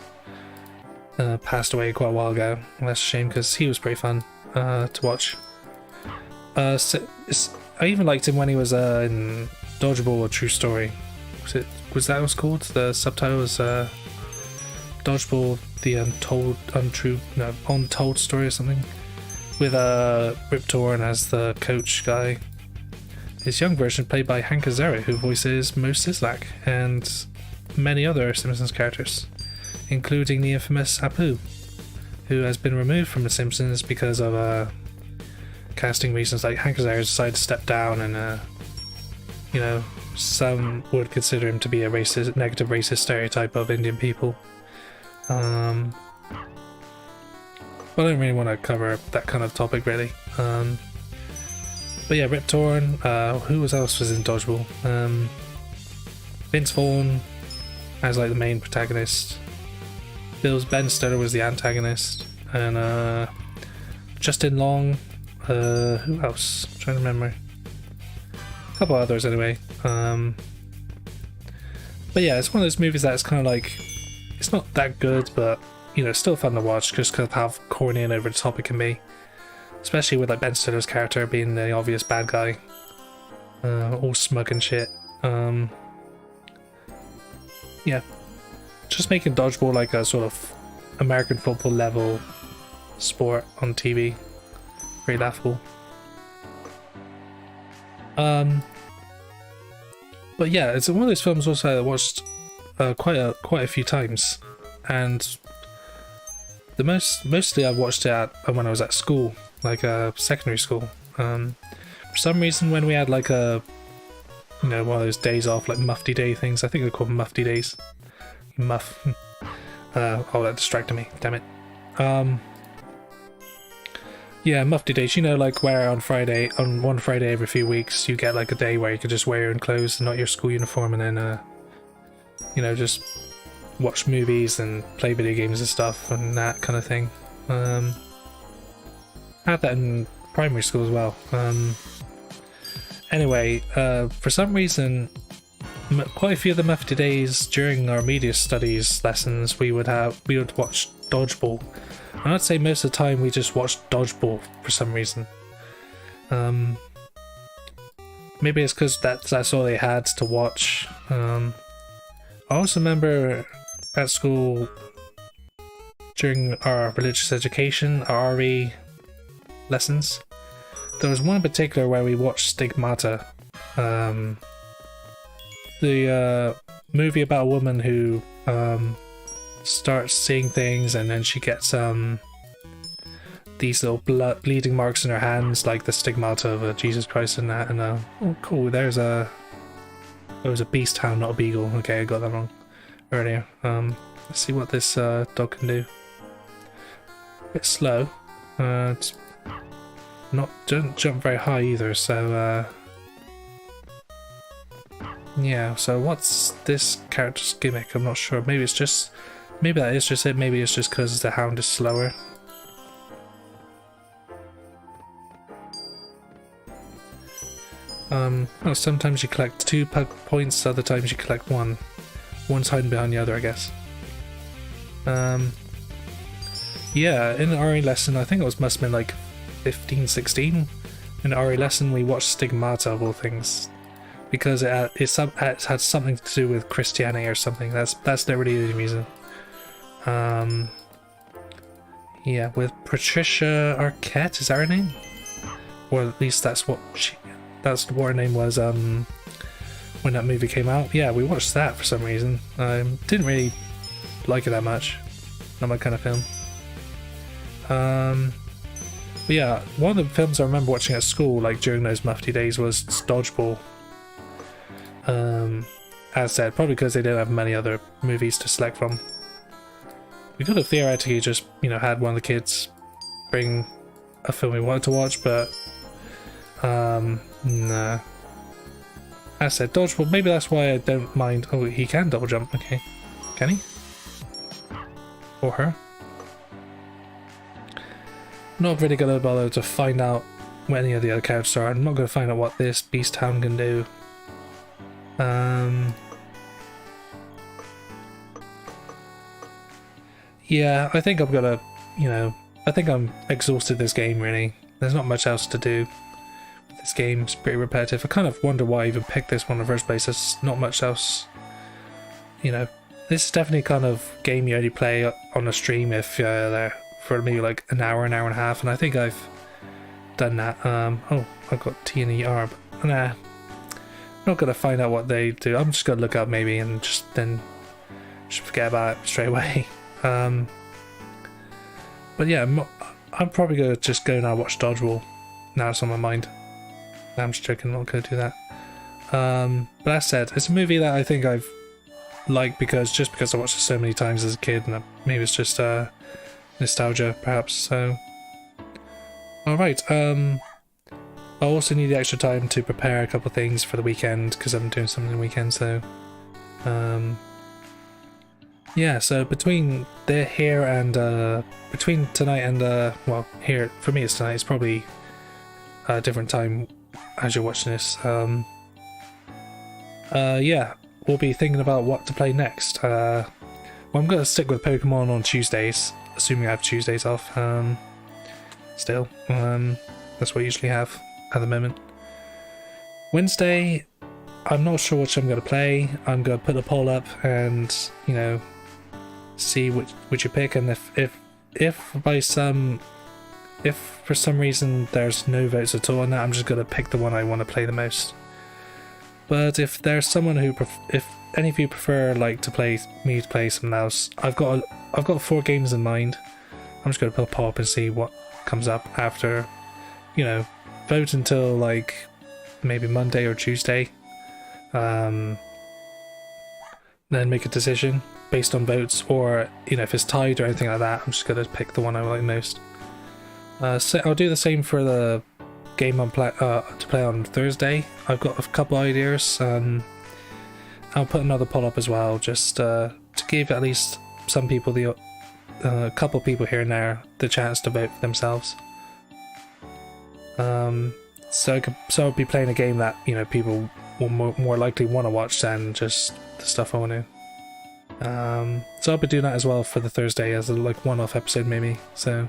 passed away quite a while ago. And that's a shame because he was pretty fun to watch. I even liked him when he was in Dodgeball: A True Story. Was that what it was called? The subtitle was Dodgeball: The Untold Story or something, with Rip Torn as the coach guy. His young version played by Hank Azaria, who voices Mo Sislak and many other Simpsons characters, including the infamous Apu, who has been removed from The Simpsons because of casting reasons. Like Hank Azaria decided to step down, and you know, some would consider him to be a negative racist stereotype of Indian people. But I don't really want to cover that kind of topic really. But yeah, Rip Torn, who else was in Dodgeball? Vince Vaughn as like the main protagonist. Ben Stiller was the antagonist, and Justin Long, who else? I'm trying to remember. A couple others anyway. But yeah, it's one of those movies that's kind of like, it's not that good, but you know, still fun to watch just because of how corny and over the top it can be. Especially with like Ben Stiller's character being the obvious bad guy, all smug and shit. Yeah, just making Dodgeball like a sort of American football level sport on TV, very laughable. But yeah, it's one of those films also I watched quite a few times, and mostly I watched it when I was at school, like secondary school. For some reason, when we had like one of those days off, like Mufti Day things, I think they're called Mufti Days. Muff. Oh, that distracted me. Damn it. Yeah, Mufti Days. You know, like where on one Friday every few weeks, you get like a day where you could just wear your own clothes and not your school uniform, and then just watch movies and play video games and stuff and that kind of thing. I had that in primary school as well. Anyway, for some reason, quite a few of the Mufti Days during our media studies lessons, we would watch Dodgeball. And I'd say most of the time we just watched Dodgeball for some reason. maybe it's because that's all they had to watch. I also remember at school during our religious education, our RE lessons, there was one in particular where we watched Stigmata, the movie about a woman who starts seeing things and then she gets these little bleeding marks in her hands, like the stigmata of Jesus Christ and that. And oh cool, there's a beast hound, not a beagle. Okay, I got that wrong earlier. Let's see what this dog can do. A bit slow. It's doesn't jump very high either, so yeah, so what's this character's gimmick? I'm not sure. Maybe that is just it. Maybe it's just because the hound is slower. Well, sometimes you collect 2 pug points, other times you collect 1. One's hiding behind the other, I guess. Yeah, in the RE lesson, I think it must have been like 15, 16. In the RE lesson, we watched Stigmata of all things, because it had something to do with Christianity or something. That's not really the reason. Yeah, with Patricia Arquette, is that her name? Or at least that's what her name was when that movie came out. Yeah, we watched that for some reason. Didn't really like it that much. Not my kind of film. But yeah, one of the films I remember watching at school, like during those mufti days, was Dodgeball. As said, probably because they didn't have many other movies to select from. We could have theoretically just, had one of the kids bring a film we wanted to watch, but nah. As said, Dodgeball, maybe that's why I don't mind. Oh, he can double jump, okay. Can he? Or her? Not really gonna bother to find out what any of the other characters are. I'm not gonna find out what this beast hound can do. Yeah, I think I'm gonna, I think I'm exhausted this game really. There's not much else to do. This game's pretty repetitive. I kind of wonder why I even picked this one in the first place. There's not much else, This is definitely kind of game you only play on a stream if they're for maybe like an hour and a half, and I think I've done that. Oh, I've got T and E R, but nah. I'm not gonna find out what they do. I'm just gonna look up maybe and just forget about it straight away. But yeah, I'm probably gonna just go now watch Dodgeball. Now it's on my mind. No, I'm just joking, I'm not gonna do that. But that said, it's a movie that I think I've liked because I watched it so many times as a kid, and maybe it's just nostalgia perhaps. So alright, I also need the extra time to prepare a couple of things for the weekend because I'm doing something on the weekend, so yeah, so between here and between tonight and well, here for me it's tonight, it's probably a different time as you're watching this. Yeah, we'll be thinking about what to play next. Well, I'm gonna stick with Pokemon on Tuesdays, assuming I have Tuesdays off. Still, that's what I usually have at the moment. Wednesday, I'm not sure which I'm going to play. I'm going to put a poll up and, see which you pick, and if for some reason there's no votes at all on that, I'm just going to pick the one I want to play the most. But if there's someone who if any of you prefer to play something else, I've got 4 games in mind. I'm just going to put a poll up and see what comes up after, vote until maybe Monday or Tuesday. Then make a decision based on votes, or if it's tied or anything like that, I'm just gonna pick the one I like most. So I'll do the same for the game to play on Thursday. I've got a couple ideas. I'll put another poll up as well, just to give at least some people a couple people here and there the chance to vote for themselves. So I'll be playing a game that people will more likely want to watch than just the stuff I want to. So I'll be doing that as well for the Thursday as a one-off episode maybe. So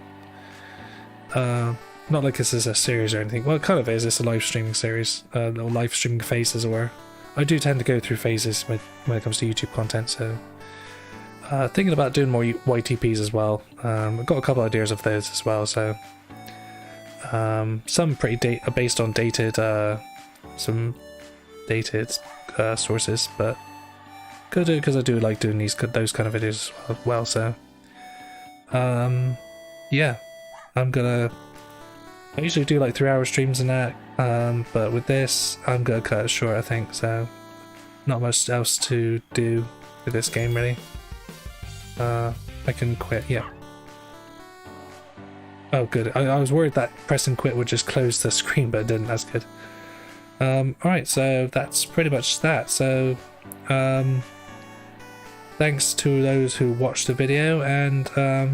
Not like this is a series or anything. Well, it kind of is. It's a live streaming series, or live streaming phase, as it were. I do tend to go through phases when it comes to YouTube content, so thinking about doing more YTPs as well. I've got a couple ideas of those as well, so some pretty based on dated, some dated sources, but gonna do it because I do like doing those kind of videos as well. So yeah, I usually do like 3-hour streams and that, but with this I'm gonna cut it short, I think. So not much else to do with this game really. I can quit, yeah. Oh good, I was worried that pressing quit would just close the screen, but it didn't. That's good. Alright, so that's pretty much that. So thanks to those who watched the video, and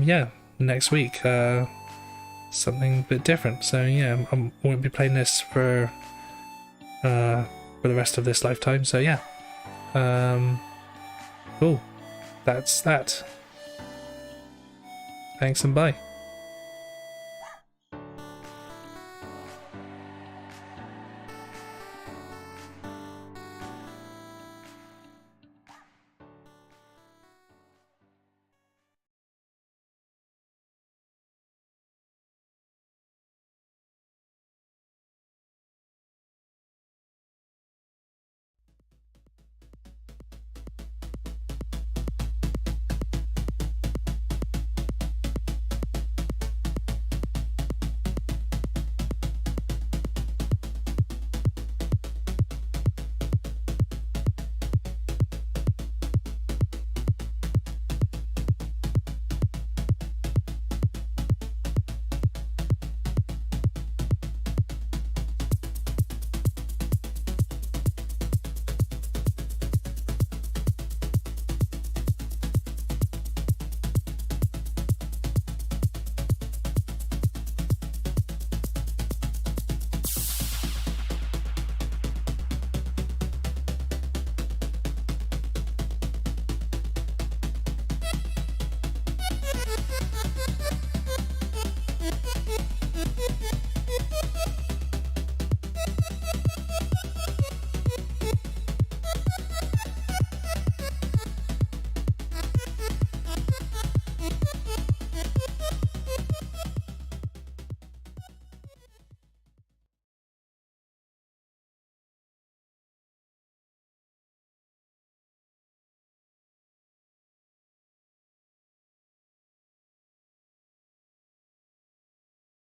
yeah, next week something a bit different. So yeah, I won't be playing this for the rest of this lifetime, so yeah. Cool, that's that. Thanks and bye.